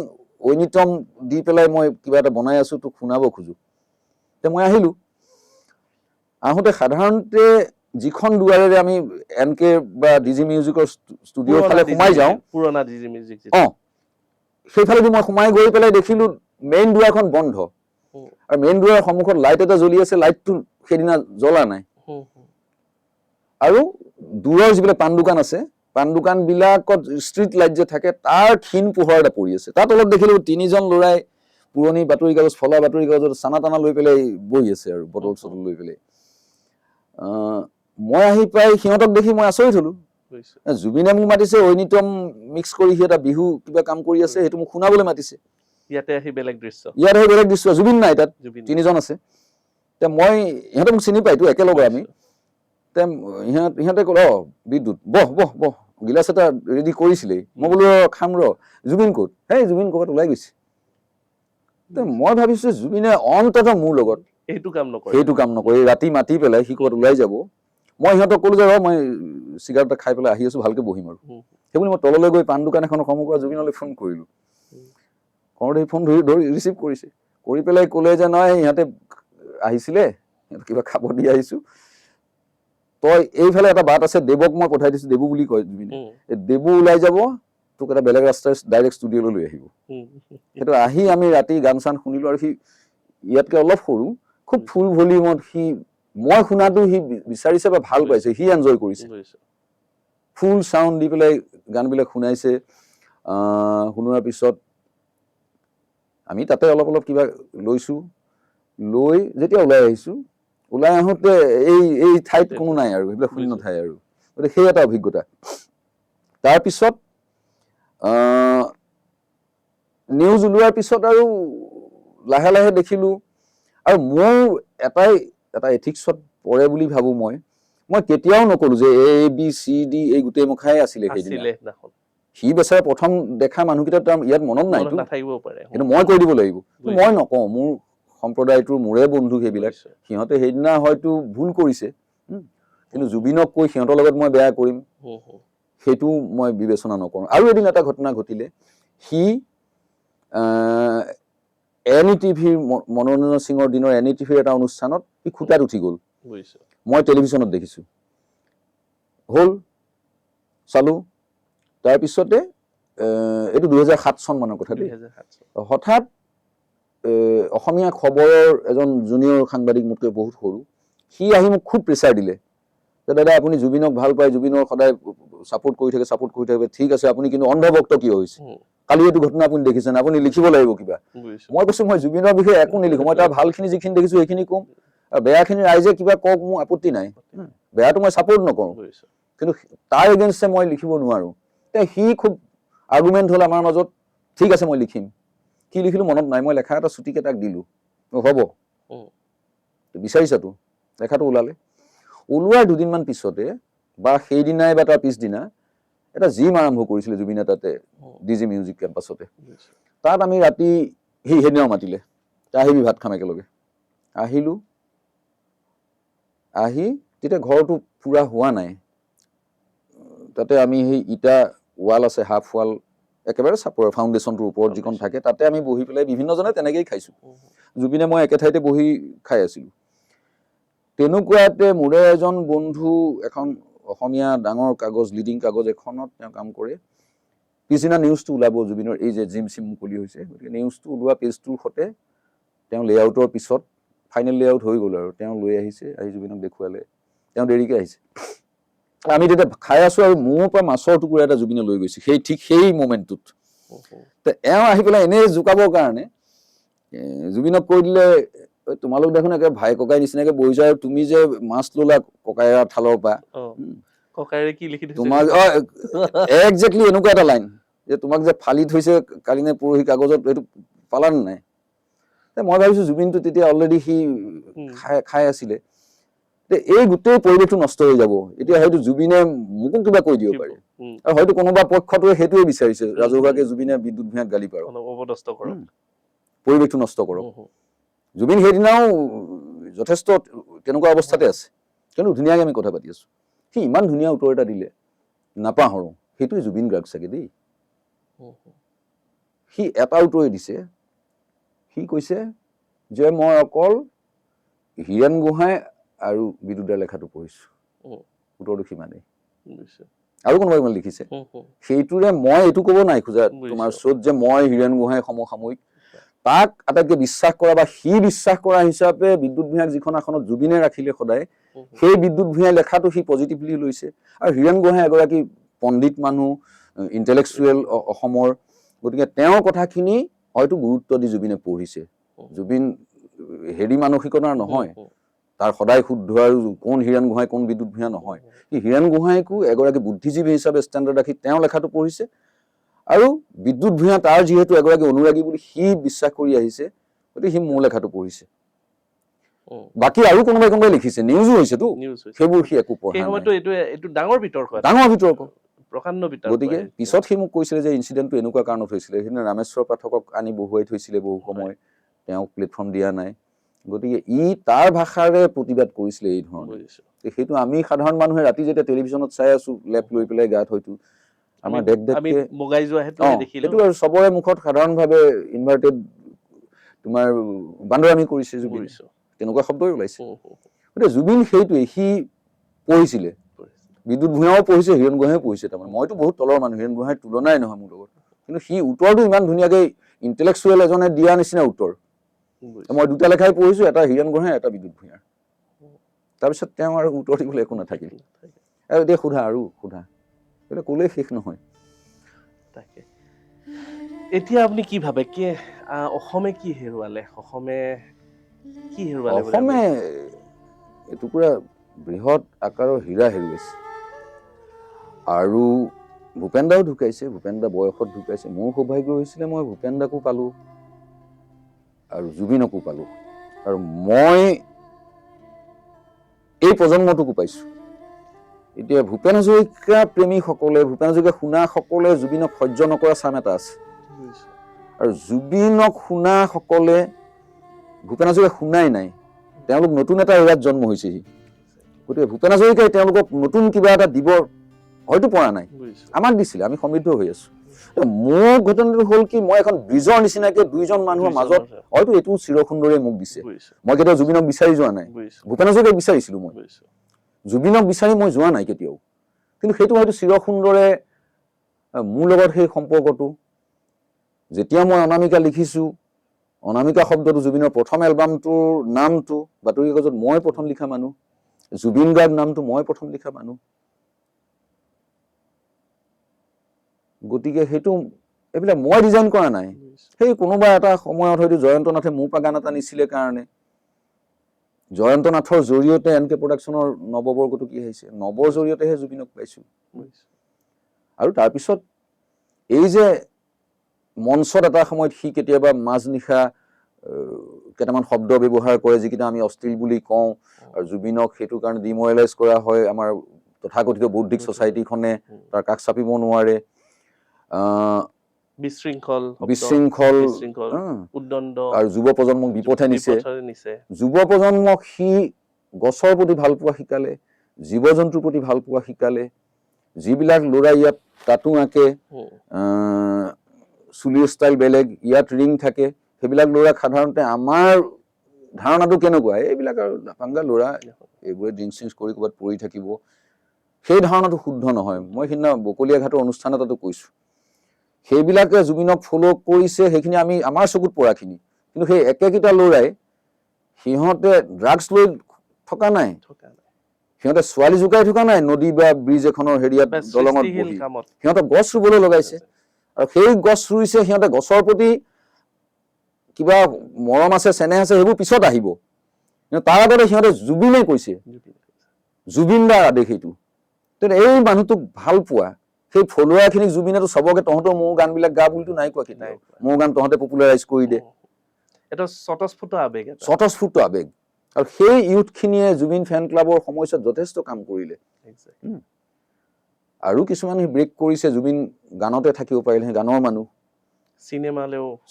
ঐনিতম দি পেলাই মই কিবা এটা বনাই আছোঁ তোক শুনাব খোজোঁ মই আহিলোঁ আহোঁতে সাধাৰণতে যিখন দুৱাৰেৰে আমি NK বা DG মিউজিকৰ ষ্টুডিঅ'ৰ ফালে সোমাই যাওঁ পুৰণা DG মিউজিক সেইফালেদি মই সোমাই গৈ পেলাই দেখিলোঁ মেইন দুৱাৰখন বন্ধ আৰু মেইন দুৱাৰৰ সন্মুখত লাইট এটা জ্বলি আছে লাইটটো সেইদিনা জ্বলা নাই আৰু দূৰৰ যিবিলাক পাণ দোকান আছে পাণ দোকানবিলাকত ষ্ট্ৰীট লাইট যে থাকে তাৰ ক্ষীণ পোহৰ এটা পৰি আছে তাত অলপ দেখিলোঁ 3জন ল'ৰাই পুৰণি বাতৰি কাগজ ফলা বাতৰি কাগজত চানা টানা লৈ পেলাই বহি আছে আৰু বটল চটল লৈ পেলাই মই আহি পাই সিহঁতক দেখি মই আচৰিত হ'লোঁ জুবিনে মোক মাতিছে ঐনিতম মিক্স কৰি সি এটা বিহু কিবা কাম কৰি আছে সেইটো মোক শুনাবলৈ মাতিছে ইয়াতে আহি বেলেগ দৃশ্য জুবিন নাই তাত 3জন আছে মই ইহঁতে মোক চিনি পাইতো একেলগে আমি ইহঁতে ক'লে বিদ্যুৎ বহ গিলাচ এটা ৰেডি কৰিছিলেই মই বোলো খাম জুবিন ক'ত জুবিন ক'ৰবাত ওলাই গৈছে মই ভাবিছোঁ জুবিনে অন্ততঃ মোৰ লগত সেইটো কাম নকৰে ৰাতি মাতি পেলাই সি ক'ৰবাত ওলাই যাব মই সিহঁতক ক'লো যে মই চিগাৰেট এটা খাই পেলাই আহি আছোঁ ভালকৈ বহিম আৰু সেইবুলি মই তললৈ গৈ পাণ দোকান এখনৰ সন্মুখত জুবিনলৈ ফোন কৰিলোঁ কৰোঁতে ফোন ধৰি ৰিচিভ কৰিছে কৰি পেলাই ক'লে যে নহয় সিহঁতে আহিছিলে কিবা খাব দি আহিছোঁ তই এইফালে এটা বাট আছে দেৱক মই পঠাই দিছোঁ দেৱু বুলি কয় জুবিনে দেৱু ওলাই যাব তোক এটা বেলেগ ৰাস্তাৰ ডাইৰেক্ট ষ্টুডিঅ'লৈ লৈ আহিব সেইটো আহি আমি ৰাতি গান চান শুনিলোঁ আৰু সি ইয়াতকৈ অলপ সৰু খুব ফুল ভলিউমত মই শুনাটো সি বিচাৰিছে বা ভাল পাইছে সি এনজয় কৰিছে ফুল চাউণ্ড দি পেলাই গানবিলাক শুনাইছে শুনোৱাৰ পিছত আমি তাতে অলপ কিবা লৈছোঁ লৈ যেতিয়া ওলাই আহিছোঁ ওলাই আহোঁতে এই ঠাইত কোনো নাই আৰু সেইবিলাক শূন্য ঠাই আৰু গতিকে সেই এটা অভিজ্ঞতা তাৰপিছত নিউজ ওলোৱাৰ পিছত আৰু লাহে লাহে দেখিলোঁ আৰু মোৰ এটা এথিক্সত পৰে বুলি ভাবোঁ মই কেতিয়াও নক'লো যে ABCD এই গোটেই মুখাই আছিলে সেইদিনা সি বেচাৰে প্ৰথম দেখা মানুহকেইটা তাৰ ইয়াত মনত নাই কিন্তু মই কৈ দিব লাগিব মই নকওঁ মোৰ সম্প্ৰদায়টোৰ মোৰে বন্ধু সেইবিলাক সিহঁতে সেইদিনা হয়তো ভুল কৰিছে কিন্তু জুবিনক কৈ সিহঁতৰ লগত মই বেয়া কৰিম সেইটো মই বিবেচনা নকৰোঁ আৰু এদিন এটা ঘটনা ঘটিলে সি NETV মনোৰঞ্জন সিঙৰ দিনৰ NETVৰ এটা অনুষ্ঠানত সি খুটাত উঠি গ'ল বুজিছো মই টেলিভিশ্যনত দেখিছোঁ হ'ল চালোঁ তাৰপিছতে এইটো 2007 চন মানৰ কথা দেই 2007 চন হঠাৎ অসমীয়া খবৰৰ এজন জুনিয়ৰ সাংবাদিক মোতকৈ বহুত সৰু সি আহি মোক খুব প্ৰেছাৰ দিলে যে দাদা আপুনি জুবিনক ভাল পায় জুবিনৰ সদায় ছাপোৰ্ট কৰি থাকে ঠিক আছে আপুনি কিন্তু অন্ধভক্ত কিয় হৈছে কালি এইটো ঘটনা আপুনি দেখিছেনে আপুনি লিখিব লাগিব কিবা মই কৈছোঁ মই জুবিনৰ বিষয়ে একো নিলিখোঁ মই তাৰ ভালখিনি যিখিনি দেখিছোঁ সেইখিনি ক'ম বেয়াখিনি ৰাইজে কিবা কওক মোৰ আপত্তি নাই বেয়াটো মই ছাপোৰ্ট নকৰোঁ কিন্তু তাৰ এগেইনষ্টে মই লিখিব নোৱাৰোঁ সি খুব আৰ্গুমেণ্ট হ'ল আমাৰ মাজত ঠিক আছে মই লিখিম কি লিখিলোঁ মনত নাই মই লেখা এটা চুটিকে তাক দিলোঁ হ'ব বিচাৰিছাতো লেখাটো ওলোৱাৰ দুদিনমান পিছতে বা সেইদিনাই বা তাৰ পিছদিনা এটা জিম আৰম্ভ কৰিছিলে জুবিনে তাতে DG মিউজিক কেম্পাছতে তাত আমি ৰাতি সেইদিনাও মাতিলে আহিবি ভাত খাম একেলগে আহিলোঁ আহি তেতিয়া ঘৰটো পুৰা হোৱা নাই তাতে আমি সেই ইটা ৱাল আছে হাফ ৱাল একেবাৰে চাপৰ ফাউণ্ডেশ্যনটোৰ ওপৰত যিখন থাকে তাতে আমি বহি পেলাই বিভিন্নজনে তেনেকেই খাইছোঁ জুবিনে মই একে ঠাইতে বহি খাই আছিলোঁ তেনেকুৱাতে মোৰে এজন বন্ধু এখন অসমীয়া ডাঙৰ কাগজ লিডিং কাগজ এখনত তেওঁ কাম কৰে পিছদিনা নিউজটো ওলাব জুবিনৰ এই যে জিম চিম মুকলি হৈছে গতিকে নিউজটো ওলোৱা পেজটোৰ সৈতে তেওঁ লেআউটৰ পিছত ফাইনেল লেআউট হৈ গ'ল আৰু তেওঁ লৈ আহিছে আহি জুবিনক দেখুৱালে তেওঁ দেৰিকৈ আহিছে আমি তেতিয়া খাই আছোঁ আৰু মোৰ পৰা মাছৰ টুকুৰা এটা জুবিনে লৈ গৈছে ঠিক সেই মোমেণ্টটোত এওঁ আহি পেলাই এনেই জোকাবৰ কাৰণে জুবিনক কৈ দিলে তোমালোক দেখোন একে ভাই ককাই নিচিনাকে বহিছা আৰু তুমি যে মাছ ললা ককাইৰ থালৰ পৰা ককাইৰে কি লিখি দিছে তোমাক একজেক্টলি এনেকুৱা এটা লাইন যে তোমাক যে ফালি থৈছে কালি নে পৰহি কাগজত এইটো পালানে নাই মই ভাবিছোঁ জুবিনটো তেতিয়া অলৰেডি সি খাই আছিলে এই গোটেই পৰিৱেশটো নষ্ট হৈ যাব এতিয়া হয়তো জুবিনে মোকো কিবা কৈ দিব পাৰে আৰু হয়তো কোনোবা পক্ষটোৱে সেইটোৱে বিচাৰিছে ৰাজহুৱাকে জুবিনে বিদ্যুৎ ভূঞাক গালি পাৰক পৰিৱেশটো নষ্ট কৰক জুবিন সেইদিনাও যথেষ্ট তেনেকুৱা অৱস্থাতে আছে কিন্তু ধুনীয়াকৈ আমি কথা পাতি আছোঁ সি ইমান ধুনীয়া উত্তৰ এটা দিলে নাপাহৰোঁ সেইটোৱে জুবিন গাৰ্গ চাগে দেই সি এটা উত্তৰে দিছে সি কৈছে যে মই অকল হীৰেণ গোহাঁই আৰু বিদ্যুৎদাৰ লেখাটো পঢ়িছোঁ উত্তৰটো সিমানেই আৰু কোনোবাই ইমান লিখিছে সেইটোৰে মই এইটো ক'ব নাই খোজা তোমাৰ শ্ৰোত যে মই হীৰেণ গোহাঁই সমসাময়িক তাক আটাইতকৈ বিশ্বাস কৰা বা সি বিশ্বাস কৰা হিচাপে বিদ্যুৎ ভূঞাক যিখন আসনত জুবিনে ৰাখিলে সদায় সেই বিদ্যুৎ ভূঞাই লেখাটো সি পজিটিভলি লৈছে আৰু হীৰেণ গোহাঁই এগৰাকী পণ্ডিত মানুহ ইণ্টেলেকচুৱেল অসমৰ গতিকে তেওঁৰ কথাখিনি হয়তো গুৰুত্ব দি জুবিনে পঢ়িছে জুবিন হেৰি মানসিকতাৰ নহয় তাৰ সদায় শুদ্ধ আৰু কোন হীৰেণ গোহাঁই কোন বিদ্যুৎ ভূঞা নহয় হীৰেণ গোহাঁইকো এগৰাকী বুদ্ধিজীৱী হিচাপে ষ্টেণ্ডাৰ্ড ৰাখি তেওঁ লেখাটো পঢ়িছে আৰু বিদ্যুৎ ভূঞা তাৰ যিহেতু এগৰাকী অনুৰাগী বুলি সি বিশ্বাস কৰি আহিছে গতিকে সি মোৰ লেখাটো পঢ়িছে বাকী আৰু কোনোবাই লিখিছে নিউজো হৈছেতো সেইবোৰ সি একো পঢ়া নাই ডাঙৰ বিতৰ্ক গতিকে পিছত সি মোক কৈছিলে যে ইনচিডেণ্টটো এনেকুৱা কাৰণত হৈছিলে সেইদিনা ৰামেশ্বৰ পাঠকক আনি বহুৱাই থৈছিলে বহু সময় তেওঁক প্লেটফৰ্ম দিয়া নাই গতিকে তাৰ ভাষাৰে প্ৰতিবাদ কৰিছিলে এই ধৰণে সেইটো আমি সাধাৰণ মানুহে ৰাতি যেতিয়া টেলিভিশ্যনত চাই আছো লেপ লৈ পেলাই গাত হয়তো আমাৰ সেইটো আৰু চবৰে মুখত সাধাৰণভাৱে ইনভাৰ্টেড তোমাৰ বান্দৰামি কৰিছে জুবিন তেনেকুৱা শব্দই ওলাইছে গতিকে জুবিন সেইটোৱে সি পঢ়িছিলে বিদ্যুৎ ভূঞাও পঢ়িছে হীৰেণ গোহাঁইও পঢ়িছে তাৰমানে মইতো বহুত তলৰ মানুহ হীৰেণ গোহাঁইৰ তুলনাই নহয় মোৰ লগত কিন্তু সি উত্তৰটো ইমান ধুনীয়াকৈ ইণ্টেলেকচুৱেল এজনে দিয়া নিচিনা উত্তৰ মই দুটা লেখাই পঢ়িছোঁ এটা হীৰেণ গোহাঁই এটা বিদ্যুৎ ভূঞাৰ তাৰপিছত তেওঁ আৰু উত্তৰ দিবলৈ একো নাথাকিল আৰু এতিয়া সোধা এতিয়া ক'লেই শেষ নহয় তাকে এতিয়া আপুনি কি ভাবে কি অসমে কি হেৰুৱালে অসমে এটুকুৰা বৃহৎ আকাৰৰ হীৰা হেৰুৱাইছে আৰু ভূপেন দাও ঢুকাইছে ভূপেন দা বয়সত ঢুকাইছে মোৰ সৌভাগ্য হৈছিলে মই ভূপেন দাকো পালোঁ আৰু জুবিনকো পালোঁ আৰু মই এই প্ৰজন্মটোকো পাইছোঁ এতিয়া ভূপেন হাজৰিকা প্ৰেমীসকলে ভূপেন হাজৰিকা শুনাসকলে জুবিনক সহ্য নকৰা চাম এটা আছে আৰু জুবিনক শুনাসকলে ভূপেন হাজৰিকা শুনাই নাই তেওঁলোক নতুন এটা এৰাত জন্ম হৈছেহি গতিকে ভূপেন হাজৰিকাই তেওঁলোকক নতুন কিবা এটা দিব হয়তো পৰা নাই আমাক দিছিলে আমি সমৃদ্ধ হৈ আছোঁ মোৰ ঘটনাটো হ'ল কি মই এখন ব্ৰিজৰ নিচিনাকে দুইজন মানুহৰ মাজত হয়তো এইটো চিৰসুন্দৰে মোক দিছে মই কেতিয়াও জুবিনক বিচাৰি যোৱা নাই ভূপেন হাজৰিকাক বিচাৰিছিলো মই জুবিনক বিচাৰি মই যোৱা নাই কেতিয়াও কিন্তু সেইটো হয়তো চিৰসুন্দৰে মোৰ লগত সেই সম্পৰ্কটো যেতিয়া মই অনামিকা লিখিছো অনামিকা শব্দটো জুবিনৰ প্ৰথম এলবামটোৰ নামটো বাতৰি কাকতত মই প্ৰথম লিখা মানুহ জুবিন গাৰ্গ নামটো মই প্ৰথম লিখা মানুহ গতিকে সেইটো এইবিলাক মই ডিজাইন কৰা নাই সেই কোনোবা এটা সময়ত হয়তো জয়ন্ত নাথে মোৰ পৰা গান এটা নিছিলে কাৰণে জয়ন্ত নাথৰ জৰিয়তে এনকে প্ৰডাকশ্যনৰ নৱবৰ্গটো কি হৈছে নৱৰ জৰিয়তেহে জুবিনক পাইছো আৰু তাৰপিছত এই যে মঞ্চত এটা সময়ত সি কেতিয়াবা মাজনিশা কেইটামান শব্দ ব্যৱহাৰ কৰে যিকেইটা আমি অশ্লীল বুলি কওঁ আৰু জুবিনক সেইটো কাৰণে ডিমৰেলাইজ কৰা হয় আমাৰ তথাকথিত বৌদ্ধিক ছ'চাইটিখনে তাৰ কাষ চাপিব নোৱাৰে বিশৃংখল উদ্দণ্ড আৰু যুৱ প্ৰজন্মক বিপথে নিছে যুৱ প্ৰজন্মক সি গছৰ প্ৰতি ভাল পোৱা শিকালে জীৱ জন্তুৰ প্ৰতি ভাল পোৱা শিকালে যিবিলাক ল'ৰা ইয়াত টাটু আঁকে চুলিৰ ষ্টাইল বেলেগ ইয়াত ৰিং থাকে সেইবিলাক ল'ৰাক সাধাৰণতে আমাৰ ধাৰণাটো কেনেকুৱা এইবিলাক আৰু নাপাংগা ল'ৰা এইবোৰে ড্ৰিংক চিংক কৰি ক'ৰবাত পৰি থাকিব সেই ধাৰণাটো শুদ্ধ নহয় মই সিদিনা বকলীয়া ঘাটৰ অনুষ্ঠান এটাতো কৈছো সেইবিলাকে জুবিনক ফ'ল' কৰিছে সেইখিনি আমি আমাৰ চকুত পৰাখিনি কিন্তু সেই একেকেইটা ল'ৰাই সিহঁতে ড্ৰাগছ লৈ থকা নাই সিহঁতে ছোৱালী জোকাই থকা নাই নদী বা ব্ৰিজ এখনৰ হেৰিয়াত দলঙত বহি সিহঁতে গছ ৰুবলৈ লগাইছে আৰু সেই গছ ৰুইছে সিহঁতে গছৰ প্ৰতি কিবা মৰম আছে চেনেহ আছে সেইবোৰ পিছত আহিব কিন্তু তাৰ আগতে সিহঁতে জুবিনে কৈছে জুবিন দাৰ আদেশ সেইটো এই মানুহটোক ভাল পোৱা সেই ফলোৱাৰখিনিক জুবিনেতো চবকে তহঁতৰ মোৰ গানবিলাক গা বুলিতো নাই কোৱা কেতিয়াও মোৰ গান তহঁতে পপুলাৰাইজ কৰি দে এটা স্বতঃস্ফূৰ্ত আবেগ আৰু সেই ইউথখিনিয়ে জুবিন ফেন ক্লাবৰ সময়ছোৱাত যথেষ্ট কাম কৰিলে আৰু কিছুমান ব্ৰেক কৰিছে জুবিন গানতে থাকিব পাৰিলে সেই গানৰ মানুহ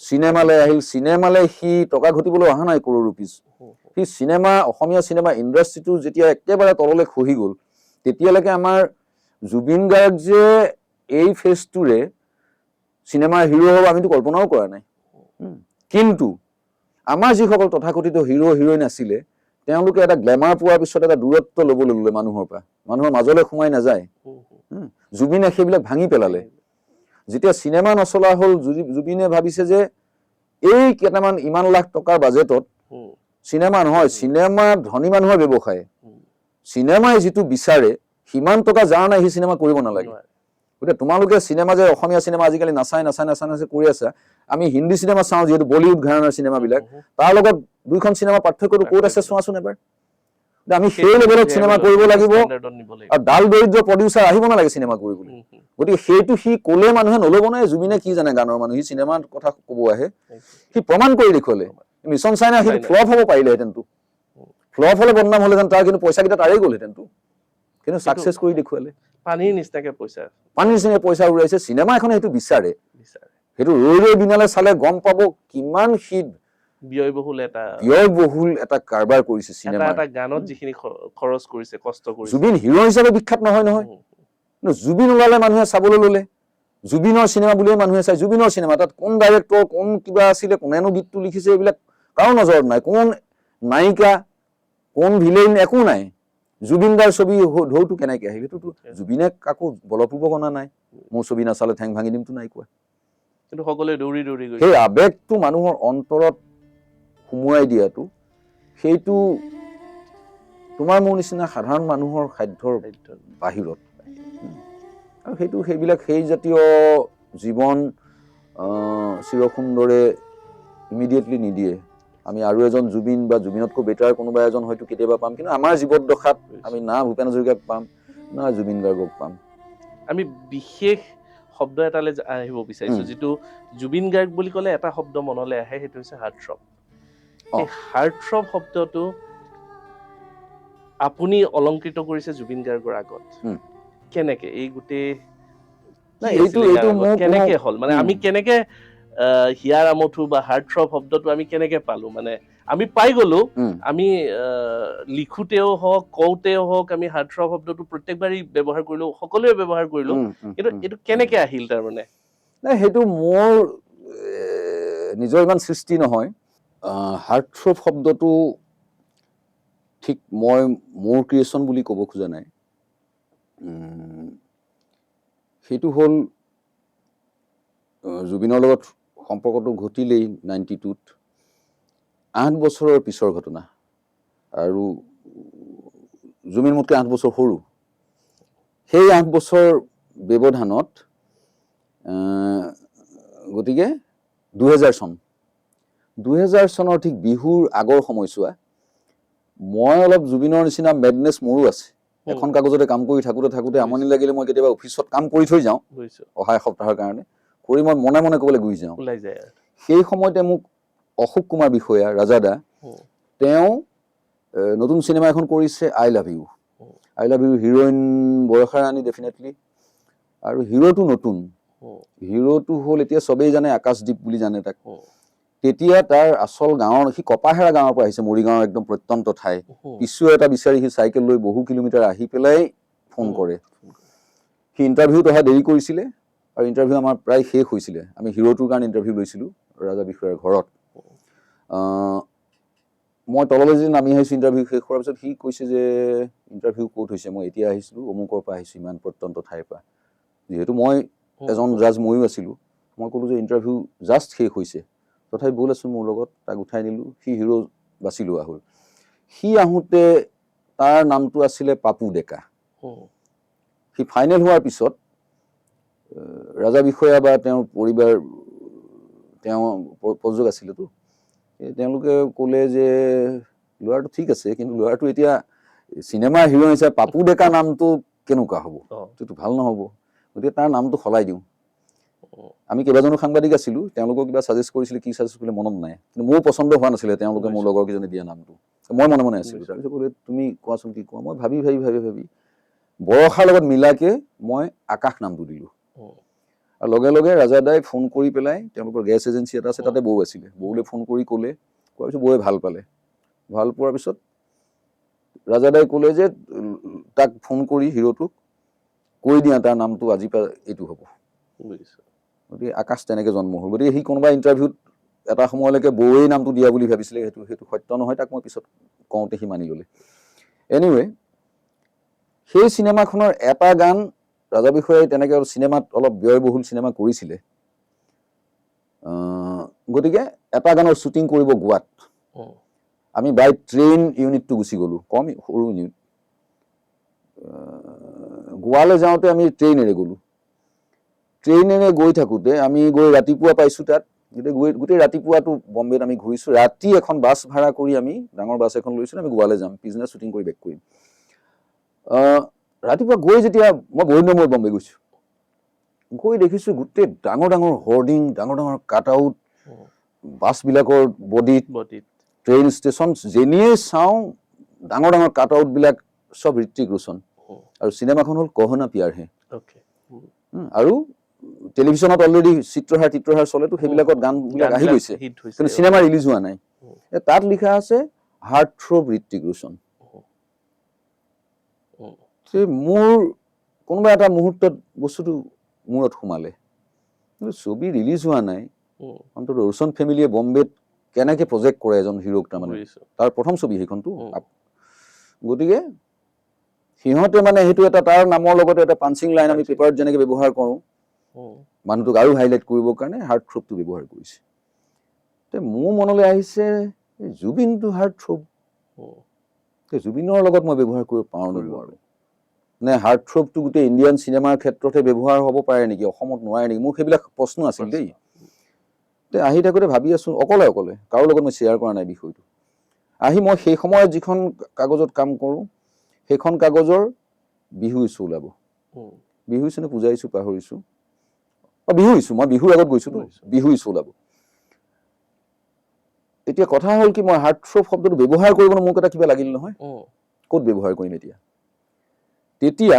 চিনেমালৈ আহিল চিনেমালৈ সি টকা ঘটিবলৈ অহা নাই কৰোৰ ৰুপিজ সি চিনেমা অসমীয়া চিনেমা ইণ্ডাষ্ট্ৰিটো যেতিয়া একেবাৰে তললৈ খহি গ'ল তেতিয়ালৈকে আমাৰ জুবিন গাৰ্গ যে এই ফেজটোৰে চিনেমাৰ হিৰো হ'ব আমিতো কল্পনাও কৰা নাই কিন্তু আমাৰ যিসকল তথাকথিত হিৰো হিৰইন আছিলে তেওঁলোকে এটা গ্লেমাৰ পোৱাৰ পিছত এটা দূৰত্ব ল'বলৈ ল'লে মানুহৰ পৰা মানুহৰ মাজলৈ সোমাই নাযায় জুবিনে সেইবিলাক ভাঙি পেলালে যেতিয়া চিনেমা নচলা হ'ল জুবিনে ভাবিছে যে এই কেইটামান ইমান লাখ টকাৰ বাজেটত চিনেমা নহয় চিনেমা ধনী মানুহৰ ব্যৱসায় চিনেমাই যিটো বিচাৰে সিমান টকা যাৰ নাই সি চিনেমা কৰিব নালাগে গতিকে তোমালোকে চিনেমা যে অসমীয়া চিনেমা আজিকালি নাচাই কৰি আছা আমি হিন্দী চিনেমা চাওঁ যিহেতু বলিউড ঘৰানাৰ চিনেমাবিলাক তাৰ লগত দুইখন চিনেমা পাৰ্থক্যটো ক'ত আছে চোৱাচোন এবাৰ আমি সেই লেভেলত চিনেমা কৰিব লাগিব আৰু ডাল দৰিদ্ৰ প্ৰডিউচাৰ আহিব নালাগে চিনেমা কৰিবলৈ গতিকে সেইটো সি ক'লে মানুহে নল'ব নাই জুবিনে কি জানে গানৰ মানুহ সি চিনেমাৰ কথা ক'ব আহে সি প্ৰমাণ কৰি দেখুৱালে মিছন চাইনা সেইটো ফ্লপ হ'ব পাৰিলেহেঁতেনতো ফ্লপ হ'লে বদনাম হ'লেহেঁতেন তাৰ কিন্তু পইচাকেইটা তাৰেই গ'লহেঁতেনতো কিন্তু ছাকচেছ কৰি দেখুৱালে পানীৰ নিচিনাকে পইচা উৰাইছে চিনেমা এখনে সেইটো বিচাৰে সেইটো ৰৈ বিনালে চালে গম পাব কিমান সি ব্যয়বহুল এটা কাৰবাৰ কৰিছে চিনেমা এটা গানত যিখিনি খৰচ কৰিছে কষ্ট কৰিছে জুবিন হিৰো হিচাপে বিখ্যাত নহয় কিন্তু জুবিন ওলালে মানুহে চাবলৈ ল'লে জুবিনৰ চিনেমা বুলিয়ে মানুহে চাই জুবিনৰ চিনেমা তাত কোন ডাইৰেক্টৰ কোন কিবা আছিলে কোনেনো গীতটো লিখিছে এইবিলাক কাৰো নজৰত নাই কোন নায়িকা কোন ভিলেইন একো নাই জুবিন দাৰ ছবি ঢৌটো কেনেকে আহিল এইটোতো জুবিনে কাকো বলপূৰ্বক অনা নাই মোৰ ছবি নাচালে ঠেং ভাঙি দিমতো নাই কোৱা কিন্তু সকলোৱে দৌৰি গৈছে সেই আবেগটো মানুহৰ অন্তৰত সুমুৱাই দিয়াটো সেইটো তোমাৰ মোৰ নিচিনা সাধাৰণ মানুহৰ সাধ্যৰ বাহিৰত আৰু সেইবিলাক সেই জাতীয় জীৱন চিৰসুন্দৰে ইমিডিয়েটলি নিদিয়ে আমি আৰু এজন জুবিন বা জুবিনতকৈ বেটাৰ কোনোবা এজন হয়তো কেতিয়াবা পাম কিন্তু আমাৰ জীৱনদশাত আমি না ভূপেন হাজৰিকাক পাম না জুবিন গাৰ্গক পাম আমি বিশেষ শব্দ এটালৈ আহিব বিচাৰিছো যিটো জুবিন গাৰ্গ বুলি ক'লে এটা শব্দ মনলৈ আহে সেইটো হৈছে হাৰ্টথ্ৰব এই হাৰ্টথ্ৰব শব্দটো আপুনি অলংকৃত কৰিছে জুবিন গাৰ্গৰ আগত কেনেকে এই গোটেই কেনেকে হ'ল মানে আমি কেনেকে হিয়াৰ আমঠু বা হাৰ্টথ্ৰব শব্দটো আমি কেনেকে পালো মানে আমি পাই গলো আমি লিখোতেও হওক কওঁতেও হওক আমি হাৰ্টথ্ৰব শব্দটো প্ৰত্যেকবাৰেই ব্যৱহাৰ কৰিলো সকলোৱে ব্যৱহাৰ কৰিলো কিন্তু এইটো কেনেকে আহিল তাৰমানে নাই সেইটো মোৰ নিজৰ ইমান সৃষ্টি নহয়। হাৰ্টথ্ৰব শব্দটো ঠিক মই মোৰ ক্ৰিয়েশ্যন বুলি ক'ব খোজা নাই। সেইটো হ'ল জুবিনৰ লগত সম্পৰ্কটো ঘটিলেই 92-ত 8 বছৰৰ পিছৰ ঘটনা, আৰু জুবিন মোতকৈ 8 বছৰ সৰু। সেই 8 বছৰ ব্যৱধানত গতিকে 2000 চনৰ ঠিক বিহুৰ আগৰ সময়ছোৱা মই অলপ জুবিনৰ নিচিনা মেডনেছ মোৰো আছে। এখন কাগজতে কাম কৰি থাকোঁতে আমনি লাগিলে মই কেতিয়াবা অফিচত কাম কৰি থৈ যাওঁ অহা এসপ্তাহৰ কাৰণে, কৰি মই মনে মনে ক'বলৈ গুচি যাওঁ। সেই সময়তে মোক অশোক কুমাৰ বিষয়া ৰাজাদা, তেওঁ নতুন চিনেমা এখন কৰিছে I love you. Heroine Barsha Rani definitely, আৰু হিৰোটো নতুন। হিৰোটো হ'ল এতিয়া চবেই জানে আকাশদ্বীপ বুলি জানে তাক। তেতিয়া তাৰ আচল গাঁৱৰ, সি কপাহেৰা গাঁৱৰ পৰা আহিছে, মৰিগাঁৱৰ একদম প্ৰত্যন্ত ঠাই। পিছু এটা বিচাৰি সি চাইকেল লৈ বহু কিলোমিটাৰ আহি পেলাই ফোন কৰে। সি ইণ্টাৰভিউত অহা দেৰি কৰিছিলে, আৰু ইণ্টাৰভিউ আমাৰ প্ৰায় শেষ হৈছিলে। আমি হিৰোটোৰ কাৰণে ইণ্টাৰভিউ লৈছিলোঁ ৰাজা বিষয়াৰ ঘৰত। মই তললৈ যে নামি আহিছোঁ ইণ্টাৰভিউ শেষ হোৱাৰ পিছত, সি কৈছে যে ইণ্টাৰভিউ ক'ত হৈছে? মই এতিয়া আহিছিলোঁ, অমুকৰ পৰা আহিছোঁ, ইমান প্ৰত্যন্ত ঠাইৰ পৰা। যিহেতু মই এজন জাজ ময়ো আছিলোঁ, মই ক'লোঁ যে ইণ্টাৰভিউ জাষ্ট শেষ হৈছে, তথাপি ব'লাচোন মোৰ লগত। তাক উঠাই নিলোঁ, সি হিৰো বাছি লোৱা হ'ল। সি আহোঁতে তাৰ নামটো আছিলে পাপু ডেকা। সি ফাইনেল হোৱাৰ পিছত ৰাজা বিষয়া বা তেওঁৰ পৰিবাৰ, তেওঁ প্ৰযোজক আছিলেতো, তেওঁলোকে ক'লে যে ল'ৰাটো ঠিক আছে, কিন্তু ল'ৰাটো এতিয়া চিনেমাৰ হিৰো হিচাপে পাপু ডেকা নামটো কেনেকুৱা হ'ব? সেইটো ভাল নহ'ব, গতিকে তাৰ নামটো সলাই দিওঁ। আমি কেইবাজনো সাংবাদিক আছিলোঁ, তেওঁলোকক কিবা ছাজেষ্ট কৰিছিলে, কি ছাজেষ্ট কৰিলে মনত নাই, কিন্তু মোৰ পচন্দ হোৱা নাছিলে তেওঁলোকে মোৰ লগৰ কেইজনে দিয়া নামটো। মই মনে মনে আছিলোঁ। তাৰপিছত ক'লে তুমি কোৱাচোন কি কোৱা। মই ভাবি বৰষাৰ লগত মিলাকে মই আকাশ নামটো দিলোঁ। আৰু লগে লগে ৰাজাদাই ফোন কৰি পেলাই, তেওঁলোকৰ গেছ এজেঞ্চি এটা আছে, তাতে বৌ আছিলে, বৌলৈ ফোন কৰি ক'লে। কোৱাৰ পিছত বৌয়ে ভাল পালে। ভাল পোৱাৰ পিছত ৰাজাদাই ক'লে যে তাক ফোন কৰি হিৰোটোক কৈ দিয়া তাৰ নামটো আজিৰ পৰা এইটো হ'ব। গতিকে আকাশ তেনেকৈ জন্ম হ'ল। গতিকে সি কোনোবা ইণ্টাৰভিউত এটা সময়লৈকে বৌৱেই নামটো দিয়া বুলি ভাবিছিলে, সেইটো সত্য নহয়। তাক মই পিছত কওঁতে সি মানি ল'লে। এনিৱে, সেই চিনেমাখনৰ এটা গান ৰাজা বিষয়াই তেনেকৈ চিনেমাত অলপ ব্যয়বহুল চিনেমা কৰিছিলে, গতিকে এটা গানৰ শ্বুটিং কৰিব গোৱাত। আমি বাই ট্ৰেইন ইউনিটটো গুচি গ'লোঁ, কম সৰু ইউনিট। গোৱালৈ যাওঁতে আমি ট্ৰেইনেৰে গ'লোঁ। ট্ৰেইনেৰে গৈ থাকোঁতে আমি ৰাতিপুৱা পাইছোঁ তাত। গোটেই ৰাতিপুৱাটো বম্বেত আমি ঘূৰিছোঁ। ৰাতি এখন বাছ ভাড়া কৰি আমি ডাঙৰ বাছ এখন লৈছোঁ, আমি গোৱালৈ যাম, পিছদিনা শ্বুটিং কৰি বেক কৰিম। ৰাতিপুৱা গৈ যেতিয়া মই বহুত দিনৰ মূৰত বম্বে গৈছোঁ, গৈ দেখিছোঁ গোটেই ডাঙৰ ডাঙৰ হৰ্ডিং, ডাঙৰ ডাঙৰ কাট আউট, বাছবিলাকৰ বডিত, ট্ৰেইন ষ্টেচন যেনিয়ে চাওঁ ডাঙৰ ডাঙৰ কাট আউটবিলাক চব ঋত্বিক ৰোশন। আৰু চিনেমাখন হ'ল কহনা প্যাৰ হে। আৰু টেলিভিশ্যনত অলৰেডি চিত্ৰহাৰ চলেতো, সেইবিলাকত গানবিলাক আহি গৈছে, কিন্তু চিনেমা ৰিলিজ হোৱা নাই। তাত লিখা আছে হাৰ্টথ্ৰব ঋত্বিক ৰোশন। মোৰ কোনোবা এটা মুহূৰ্তত বস্তুটো মূৰত সোমালে, কিন্তু ছবি ৰিলিজ হোৱা নাই। অন্তত ৰোশন ফেমিলিয়ে বম্বেত কেনেকৈ প্ৰজেক্ট কৰে এজন হিৰোক, তাৰমানে তাৰ প্ৰথম ছবি সেইখনতো। গতিকে সিহঁতে মানে সেইটো এটা তাৰ নামৰ লগতে এটা পাঞ্চিং লাইন আমি পেপাৰত যেনেকৈ ব্যৱহাৰ কৰোঁ, মানুহটোক আৰু হাইলাইট কৰিবৰ কাৰণে হাৰ্টথ্ৰবটো ব্যৱহাৰ কৰিছে। মোৰ মনলৈ আহিছে জুবিনটো হাৰ্টথ্ৰব, জুবিনৰ লগত মই ব্যৱহাৰ কৰিব পাৰোঁ নে নোৱাৰোঁ, নে হাৰ্টথ্ৰবটো গোটেই ইণ্ডিয়ান চিনেমাৰ ক্ষেত্ৰতে ব্যৱহাৰ হ'ব পাৰে নেকি, অসমত নোৱাৰে নেকি? মোৰ সেইবিলাক প্ৰশ্ন আছিল দেই। আহি থাকোঁতে ভাবি আছোঁ, অকলে কাৰো লগত মই শ্বেয়াৰ কৰা নাই বিষয়টো। আহি মই সেই সময়ত যিখন কাগজত কাম কৰোঁ, সেইখন কাগজৰ বিহু ইছ্যু ওলাব। বিহু ইছ্যু নে পূজা ইছ্যু পাহৰিছোঁ, বিহু ইছ্যু, মই বিহুৰ আগত গৈছোঁতো, বিহু ইছ্যু ওলাব। এতিয়া কথা হ'ল কি, মই হাৰ্টথ্ৰব শব্দটো ব্যৱহাৰ কৰিবলৈ মোক এটা কিবা লাগিল নহয়, ক'ত ব্যৱহাৰ কৰিম এতিয়া? তেতিয়া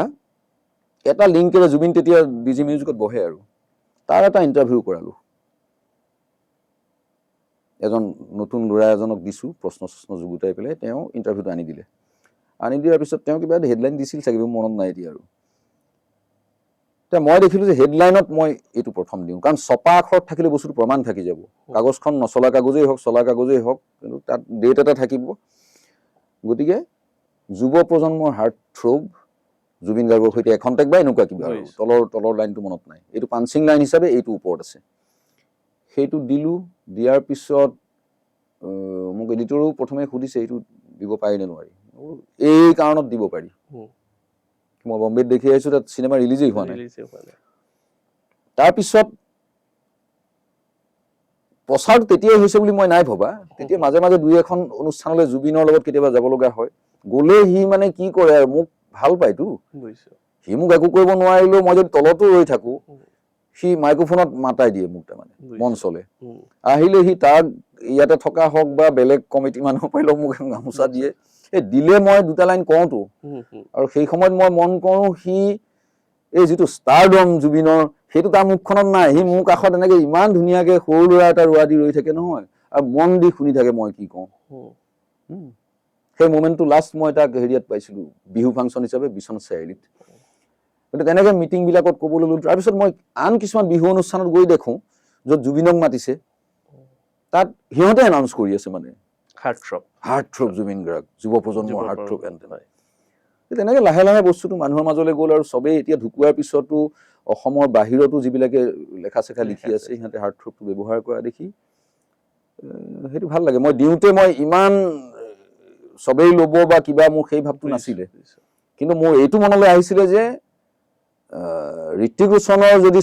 এটা লিংকেৰে জুবিন তেতিয়া ডিজি মিউজিকত বহে, আৰু তাৰ এটা ইণ্টাৰভিউ কৰালোঁ। এজন নতুন ল'ৰা এজনক দিছোঁ, প্ৰশ্ন যুগুতাই পেলাই তেওঁ ইণ্টাৰভিউটো আনি দিলে। আনি দিয়াৰ পিছত তেওঁ কিবা হেডলাইন দিছিল চাগে, মনত নাই এতিয়া। আৰু এতিয়া মই দেখিলোঁ যে হেডলাইনত মই এইটো প্ৰথম দিওঁ, কাৰণ ছপা আখৰত থাকিলে বস্তুটো প্ৰমাণ থাকি যাব। কাগজখন নচলা কাগজেই হওক, চলা কাগজেই হওক, কিন্তু তাত ডেট এটা থাকিব। গতিকে যুৱ প্ৰজন্মৰ হাৰ্ট থ্ৰব জুবিন গাৰ্গৰ সৈতে এখন্তেক বা এনেকুৱা কিবা আৰু তলৰ লাইনটো মনত নাই, এইটো পাঞ্চিং লাইন হিচাপে এইটো ওপৰত আছে। সেইটো দিলোঁ। দিয়াৰ পিছত মোক এডিটৰেও প্ৰথমে সুধিছে এইটো দিব পাৰি নে নোৱাৰি। এই কাৰণত দিব পাৰি, মই বম্বেত দেখি আহিছোঁ, তাত চিনেমা ৰিলিজেই হোৱা নাই। তাৰপিছত প্ৰচাৰটো তেতিয়াই হৈছে বুলি মই নাই ভবা। তেতিয়া মাজে মাজে দুই এখন অনুষ্ঠানলৈ জুবিনৰ লগত কেতিয়াবা যাব লগা হয়। গ'লে সি মানে কি কৰে আৰু মোক ভাল পায়তো, সি মোক একো কৰিব নোৱাৰিলেও মই যদি তলতো ৰৈ থাকোঁ, সি মাইক্ৰফোনত মাতাই দিয়ে মোক, তাৰমানে মঞ্চলে আহিলে সি তাক ইয়াতে থকা হওক বা বেলেগ কমিটি মানুহ পাৰিলেও মোক গামোচা দিয়ে। এই দিলে মই দুটা লাইন কওঁতো, আৰু সেই সময়ত মই মন কৰোঁ সি এই যিটো ষ্টাৰডম জুবিনৰ সেইটো তাৰ মুখখনত নাই। সি মোৰ কাষত এনেকে ইমান ধুনীয়াকে সৰু ল'ৰা এটা ৰোৱা দি ৰৈ থাকে নহয়, আৰু মন দি শুনি থাকে মই কি কওঁ। সেই মোমেণ্টটো লাষ্ট মই তাক হেৰিয়াত পাইছিলোঁ, বিহু ফাংচন হিচাপে বিশ্বনাথ চাৰিআলিত। গতিকে তেনেকে মিটিংবিলাকত ক'বলৈ ল'লোঁ। তাৰপিছত মই আন কিছুমান বিহু অনুষ্ঠানত গৈ দেখোঁ য'ত জুবিনক মাতিছে, তাত সিহঁতে এনাউন্স কৰি আছে মানে হাৰ্ট থ্ৰব জুবিন গাৰ্গ, যুৱ প্ৰজন্মৰ হাৰ্ট থ্ৰব এণ্টেম। তেনেকে লাহে লাহে বস্তুটো মানুহৰ মাজলৈ গ'ল, আৰু চবেই এতিয়া ঢুকুৱাৰ পিছতো অসমৰ বাহিৰতো যিবিলাকে লেখা চেখা লিখি আছে সিহঁতে হাৰ্ট থ্ৰবটো ব্যৱহাৰ কৰা দেখি সেইটো ভাল লাগে। মই দিওঁতে মই ইমান চবেই ল'ব বা কিবা মোৰ সেই ভাৱটো নাছিলে, কিন্তু মোৰ এইটো মনলৈ আহিছিলে যে ঋত্বিক ৰোশনৰ যদি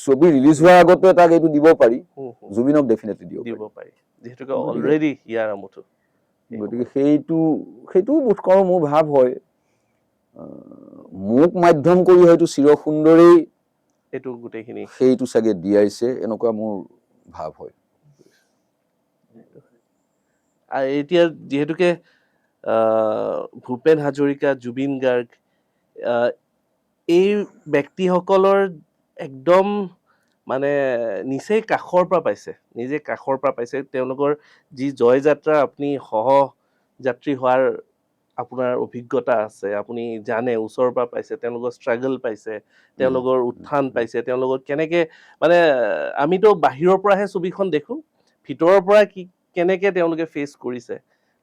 ছবি ৰিলিজ হোৱাৰ আগতে তাক এইটো দিব পাৰি, জুবিনক ডেফিনেটলি দিব পাৰি। গতিকে সেইটো বোধ কৰোঁ মোৰ ভাৱ হয়। মোক মাধ্যম কৰি হয়তো চিৰ সুন্দৰেই এইটো গোটেইখিনি সেইটো চাগে দিয়াইছে, এনেকুৱা মোৰ ভাৱ হয়। এতিয়া যিহেতুকে ভূপেন হাজৰিকা, জুবিন গাৰ্গ, এই ব্যক্তিসকলৰ একদম মানে নিচেই কাষৰ পৰা পাইছে, তেওঁলোকৰ যি জয় যাত্ৰা আপুনি সহযাত্ৰী হোৱাৰ আপোনাৰ অভিজ্ঞতা আছে, আপুনি জানে, ওচৰৰ পৰা পাইছে, তেওঁলোকৰ ষ্ট্ৰাগল পাইছে, তেওঁলোকৰ উত্থান পাইছে, তেওঁলোকৰ কেনেকে মানে আমিতো বাহিৰৰ পৰাহে ছবিখন দেখোঁ, ভিতৰৰ পৰা কেনেকে তেওঁলোকে ফেচ কৰিছে।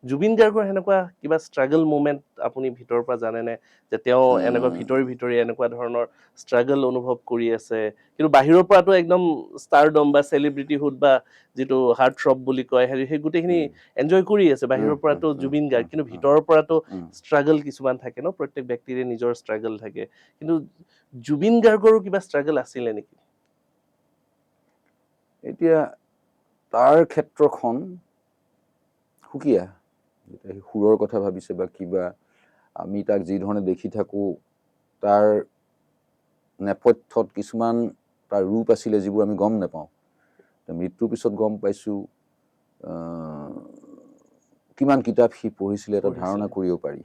জুবিন গাৰ্গৰ সেনেকুৱা কিবা ষ্ট্ৰাগল মুমেণ্ট আপুনি ভিতৰৰ পৰা জানেনে, যে তেওঁ এনেকুৱা ভিতৰি এনেকুৱা ধৰণৰ ষ্ট্ৰাগল অনুভৱ কৰি আছে, কিন্তু বাহিৰৰ পৰাতো একদম ষ্টাৰডম বা চেলিব্ৰিটিহুড বা যিটো হাৰ্ট থ্ৰব বুলি কয় সেই গোটেইখিনি এনজয় কৰি আছে, বাহিৰৰ পৰাতো জুবিন গাৰ্গ, কিন্তু ভিতৰৰ পৰাতো ষ্ট্ৰাগল কিছুমান থাকে ন, প্ৰত্যেক ব্যক্তিৰে নিজৰ ষ্ট্ৰাগল থাকে। কিন্তু জুবিন গাৰ্গৰো কিবা ষ্ট্ৰাগল আছিলে নেকি? এতিয়া তাৰ ক্ষেত্ৰখন সুকীয়া, সুৰৰ কথা ভাবিছে বা কিবা, আমি তাক যি ধৰণে দেখি থাকোঁ তাৰ নেপথ্যত কিছুমান তাৰ ৰূপ আছিলে যিবোৰ আমি গম নাপাওঁ। মৃত্যুৰ পিছত গম পাইছোঁ কিমান কিতাপ সি পঢ়িছিলে এটা ধাৰণা কৰিব পাৰি।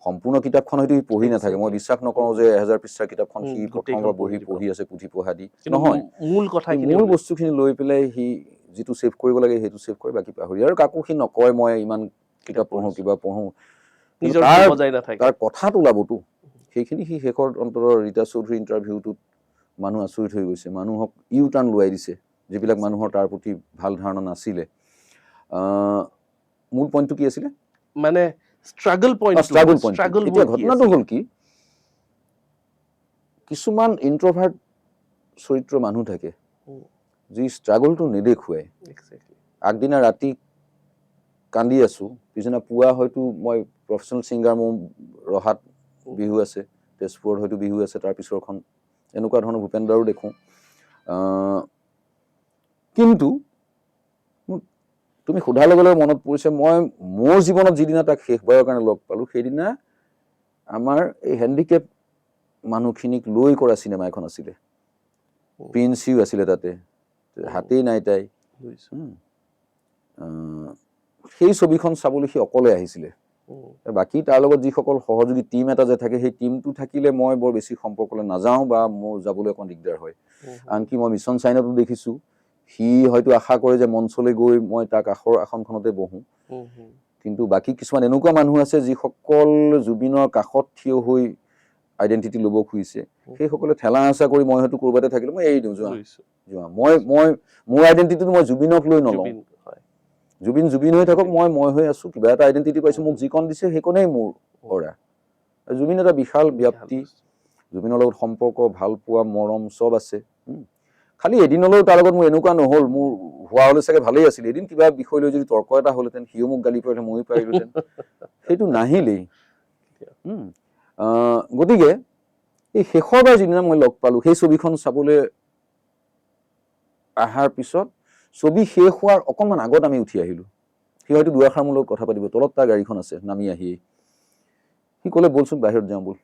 সম্পূৰ্ণ কিতাপখন হয়তো সি পঢ়ি নাথাকে, মই বিশ্বাস নকৰোঁ যে 1000 পৃষ্ঠাৰ কিতাপখন সি প্ৰথমবাৰ পঢ়ি আছে পুথি পঢ়া দি, নহয়। মূল বস্তুখিনি লৈ পেলাই সি যিটো ছেভ কৰিব লাগে সেইটো ছেভ কৰে, বাকী পাহৰি, আৰু কাকো সি নকয় মই ইমান কিতাপ পঢ়োঁ কিবা পঢ়োঁ, তাৰ কথাত ওলাবতো, সেইখিনি সি শেষৰ অন্তৰৰ ৰীতা চৌধুৰী ইণ্টাৰভিউটোত মানুহ আচৰিত হৈ গৈছে, মানুহক ইউ টাৰ্ণ লোৱাই দিছে যিবিলাক মানুহৰ তাৰ প্ৰতি ভাল ধাৰণা নাছিলে। মূল পইণ্টটো কি আছিলে? মানে ষ্ট্ৰাগল পইণ্ট। এতিয়া ঘটনাটো হ'ল কি, কিছুমান ইন্ট্ৰভাৰ্ট চৰিত্ৰ মানুহ থাকে যি ষ্ট্ৰাগলটো নেদেখুৱাই। আগদিনা ৰাতি কান্দি আছোঁ, পিছদিনা পুৱা হয়তো মই প্ৰফেশ্যনেল ছিংগাৰ, মোৰ ৰহাত বিহু আছে, তেজপুৰত হয়তো বিহু আছে, তাৰ পিছৰখন এনেকুৱা ধৰণৰ ভূপেন্দ্ৰৰো দেখোঁ। কিন্তু তুমি সোধাৰ লগে লগে মনত পৰিছে, মই মোৰ জীৱনত যিদিনা তাক শেষবাৰৰ কাৰণে লগ পালোঁ, সেইদিনা আমাৰ এই হেণ্ডিকেপ মানুহখিনিক লৈ কৰা চিনেমা এখন আছিলে, প্ৰিন্সিও আছিলে তাতে, হাতেই নাই তাই। সেই ছবিখন চাবলৈ সি অকলে আহিছিলে। বাকী তাৰ লগত যিসকল সহযোগী টিম এটা যে থাকে, সেই টিমটো থাকিলে মই বৰ বেছি সম্পৰ্কলৈ নাযাওঁ বা মোৰ যাবলৈ অকণ দিগদাৰ হয়। আনকি মই মিছন চাইনাতো দেখিছোঁ, সি হয়তো আশা কৰে যে মঞ্চলৈ গৈ মই তাৰ কাষৰ আসনখনতে বহোঁ, কিন্তু বাকী কিছুমান এনেকুৱা মানুহ আছে যিসকল জুবিনৰ কাষত থিয় হৈ আইডেণ্টিটি ল'ব খুজিছে সেইসকলে ঠেলা হেঁচা কৰি মই হয়তো ক'ৰবাতে থাকিলোঁ মই এৰি দিওঁ যোৱা বুজিছো। যোৱা মই মোৰ আইডেণ্টিটিটো মই জুবিনক লৈ নলওঁ জুবিন, হয়। জুবিন হৈ থাকক মই হৈ আছোঁ কিবা এটা আইডেণ্টিটি পাইছোঁ মোক যিকণ দিছে সেইকণেই মোৰ কৰা জুবিন এটা বিশাল ব্যক্তি জুবিনৰ লগত সম্পৰ্ক ভাল পোৱা মৰম চব আছে খালি এদিনলৈও তাৰ লগত মোৰ এনেকুৱা নহ'ল মোৰ হোৱা হ'লে চাগে ভালেই আছিল এদিন কিবা বিষয় লৈ যদি তৰ্ক এটা হ'লহেঁতেন সিও মোক গালি পাৰিলে ময়ো পাৰিলোহেঁতেন সেইটো নাহিলেই গতিকে এই শেষৰবাৰ যিদিনা মই লগ পালোঁ সেই ছবিখন চাবলৈ অহাৰ পিছত ছবি শেষ হোৱাৰ অকণমান আগত আমি উঠি আহিলোঁ সি হয়তো দুআষাৰ মোৰ লগত কথা পাতিব তলত তাৰ গাড়ীখন আছে নামি আহিয়েই সি ক'লে ব'লচোন বাহিৰত যাওঁ ব'ল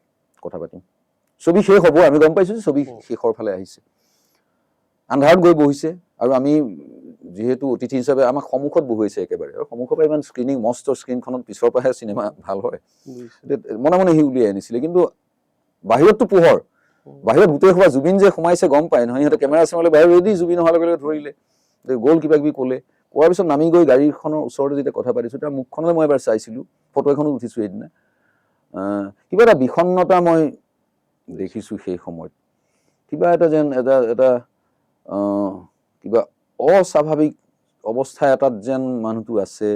কথা পাতিম ছবি শেষ হ'ব আমি গম পাইছোঁ যে ছবি শেষৰ ফালে আহিছে আন্ধাৰত গৈ বহিছে আৰু আমি যিহেতু অতিথি হিচাপে আমাক সন্মুখত বহুৱাইছে একেবাৰে আৰু সন্মুখৰ পৰা ইমান স্ক্ৰিনিং মস্ত স্ক্ৰিনখনত পিছৰ পৰাহে চিনেমা ভাল হয় মনে মনে সি উলিয়াই আনিছিলে কিন্তু বাহিৰততো পোহৰ বাহিৰত গোটেই সোপা জুবিন যে সোমাইছে গম পায় নহয় সিহঁতে কেমেৰা চেমেৰা বাহিৰত ৰেডি জুবিন অহাৰ লগে লগে ধৰিলে গ'ল কিবা কিবি ক'লে কোৱাৰ পিছত নামি গৈ গাড়ীখনৰ ওচৰতে যেতিয়া কথা পাতিছোঁ তাৰ মুখখনলৈ মই এবাৰ চাইছিলোঁ ফটো এখনো উঠিছোঁ সেইদিনা কিবা এটা বিষণ্ণতা মই দেখিছোঁ সেই সময়ত কিবা এটা যেন এটা কিবা অস্বাভাৱিক অৱস্থা এটাত যেন মানুহটো আছে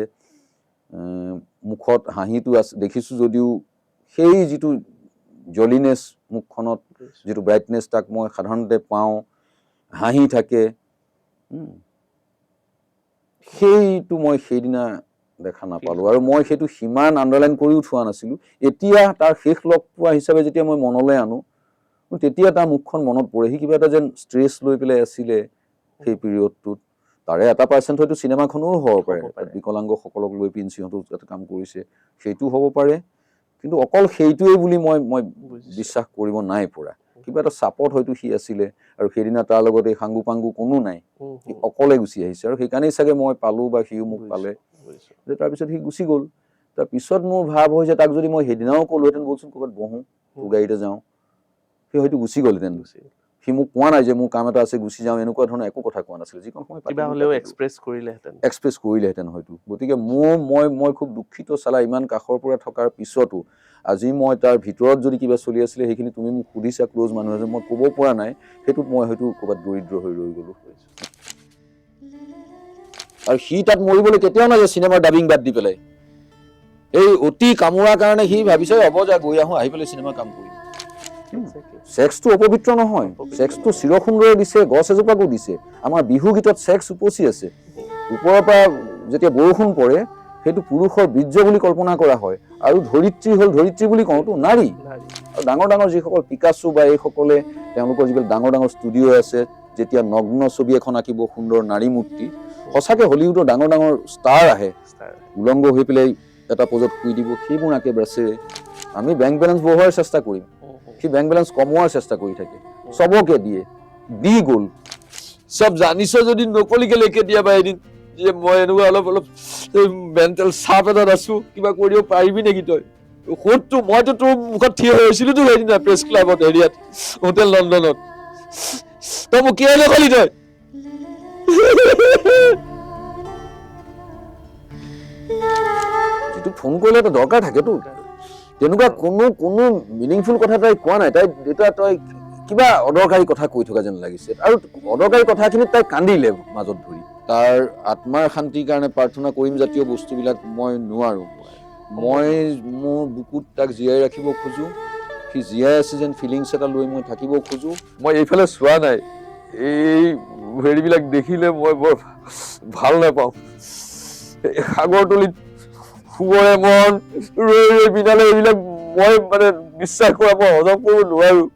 মুখত হাঁহিটো আছে দেখিছোঁ যদিও সেই যিটো জলিনেছ মুখখনত যিটো ব্ৰাইটনেছ তাক মই সাধাৰণতে পাওঁ হাঁহি থাকে সেইটো মই সেইদিনা দেখা নাপালোঁ আৰু মই সেইটো সিমান আণ্ডাৰলাইন কৰিও থোৱা নাছিলোঁ এতিয়া তাৰ শেষ লগ পোৱা হিচাপে যেতিয়া মই মনলৈ আনো তেতিয়া তাৰ মুখখন মনত পৰে সি কিবা এটা যেন ষ্ট্ৰেছ লৈ পেলাই আছিলে সেই পিৰিয়ডটোত তাৰে এটা পাৰ্চেণ্ট হয়তো চিনেমাখনো হ'ব পাৰে বিকলাংগসকলক লৈ প্ৰিন্সিহঁতো এটা কাম কৰিছে সেইটোও হ'ব পাৰে কিন্তু অকল সেইটোৱেই বুলি মই বিশ্বাস কৰিব নাই পৰা কিবা এটা চাপত হয়তো সি আছিলে আৰু সেইদিনা তাৰ লগত এই সাংগু পাংগু কোনো নাই সি অকলে গুচি আহিছে আৰু সেইকাৰণেই চাগে মই পালোঁ বা সিও মোক পালে তাৰপিছত সি গুচি গ'ল তাৰপিছত মোৰ ভাৱ হয় যে তাক যদি মই সেইদিনাও ক'লোহেঁতেন বলচোন ক'ৰবাত বহোঁ তোৰ গাড়ীতে যাওঁ সি হয়তো গুচি গ'লহেঁতেন সি মোক কোৱা নাই যে মোৰ কাম এটা আছে গুচি যাওঁ এনেকুৱা ধৰণৰ একো কথা কোৱা নাছিল যিকণ সময় এক্সপ্ৰেছ কৰিলেহেঁতেন হয়তো গতিকে মই খুব দুখিত চালা ইমান কাষৰ পৰা থকাৰ পিছতো আজি মই তাৰ ভিতৰত যদি কিবা চলি আছিলে সেইখিনি তুমি মোক সুধিছা ক্ল'জ মানুহ এজন মই ক'ব পৰা নাই সেইটোত মই হয়তো ক'ৰবাত দৰিদ্ৰ হৈ ৰৈ গ'লোঁ আৰু সি তাত মৰিবলৈ কেতিয়াও নাযায় চিনেমাৰ ডাবিং বাদ দি পেলাই এই অতি কামোৰাৰ কাৰণে সি ভাবিছে হ'ব যা গৈ আহোঁ আহি পেলাই চিনেমা কাম কৰিম ছেক্সটো অপবিত্ৰ নহয় ছেক্সটো চিৰসুন্দৰে দিছে গছ এজোপাকো দিছে আমাৰ বিহু গীতত ছেক্স উপচি আছে ওপৰৰ পৰা যেতিয়া বৰষুণ পৰে সেইটো পুৰুষৰ বীৰ্য বুলি কল্পনা কৰা হয় আৰু ধৰিত্ৰী হ'ল ধৰিত্ৰী বুলি কওঁতো নাৰী আৰু ডাঙৰ ডাঙৰ যিসকল পিকাচো বা এইসকলে তেওঁলোকৰ যিবিলাক ডাঙৰ ডাঙৰ ষ্টুডিঅ' আছে যেতিয়া নগ্ন ছবি এখন আঁকিব সুন্দৰ নাৰী মূৰ্তি সঁচাকৈ হলিউডৰ ডাঙৰ ডাঙৰ ষ্টাৰ আহে উলংগ হৈ পেলাই এটা পজত শুই দিব সেইবোৰ আঁকে ব্ৰাছেৰে আমি বেংক বেলেঞ্চ বঢ়োৱাৰ চেষ্টা কৰিম সি বেংক বেলেঞ্চ কমোৱাৰ চেষ্টা কৰি থাকে চবকে দিয়ে দি গ'ল চব জানিছ যদি নকলি কেলে কেতিয়াবা এদিন যে মই এনেকুৱা অলপ মেণ্টেল চাপ এটাত আছো কিবা কৰিব পাৰিবি নেকি তই সোধটো মইতো তোৰ মুখত থিয় হৈ আছিলোতো সেইদিনা প্ৰেছ ক্লাবত হেৰিয়াত হোটেল লণ্ডনত তই মোক কিয় নকলি তই যিটো ফোন কৰিলে এটা দৰকাৰ থাকেতো তেনেকুৱা কোনো মিনিংফুল কথা তাই কোৱা নাই তাই দেউতা তই কিবা অদৰকাৰী কথা কৈ থকা যেন লাগিছে আৰু অদৰকাৰী কথাখিনিত তাই কান্দিলে মাজত ধৰি তাৰ আত্মাৰ শান্তিৰ কাৰণে প্ৰাৰ্থনা কৰিম জাতীয় বস্তুবিলাক মই নোৱাৰোঁ মই মোৰ বুকুত তাক জীয়াই ৰাখিব খোজোঁ সি জীয়াই আছে যেন ফিলিংছ এটা লৈ মই থাকিব খোজোঁ মই এইফালে চোৱা নাই এই হেৰিবিলাক দেখিলে মই বৰ ভাল নাপাওঁ সাগৰতলিত শুবৰে মন ৰৈ ৰৈ বিনালে এইবিলাক মই মানে বিশ্বাস কৰা মই হজম কৰিব নোৱাৰোঁ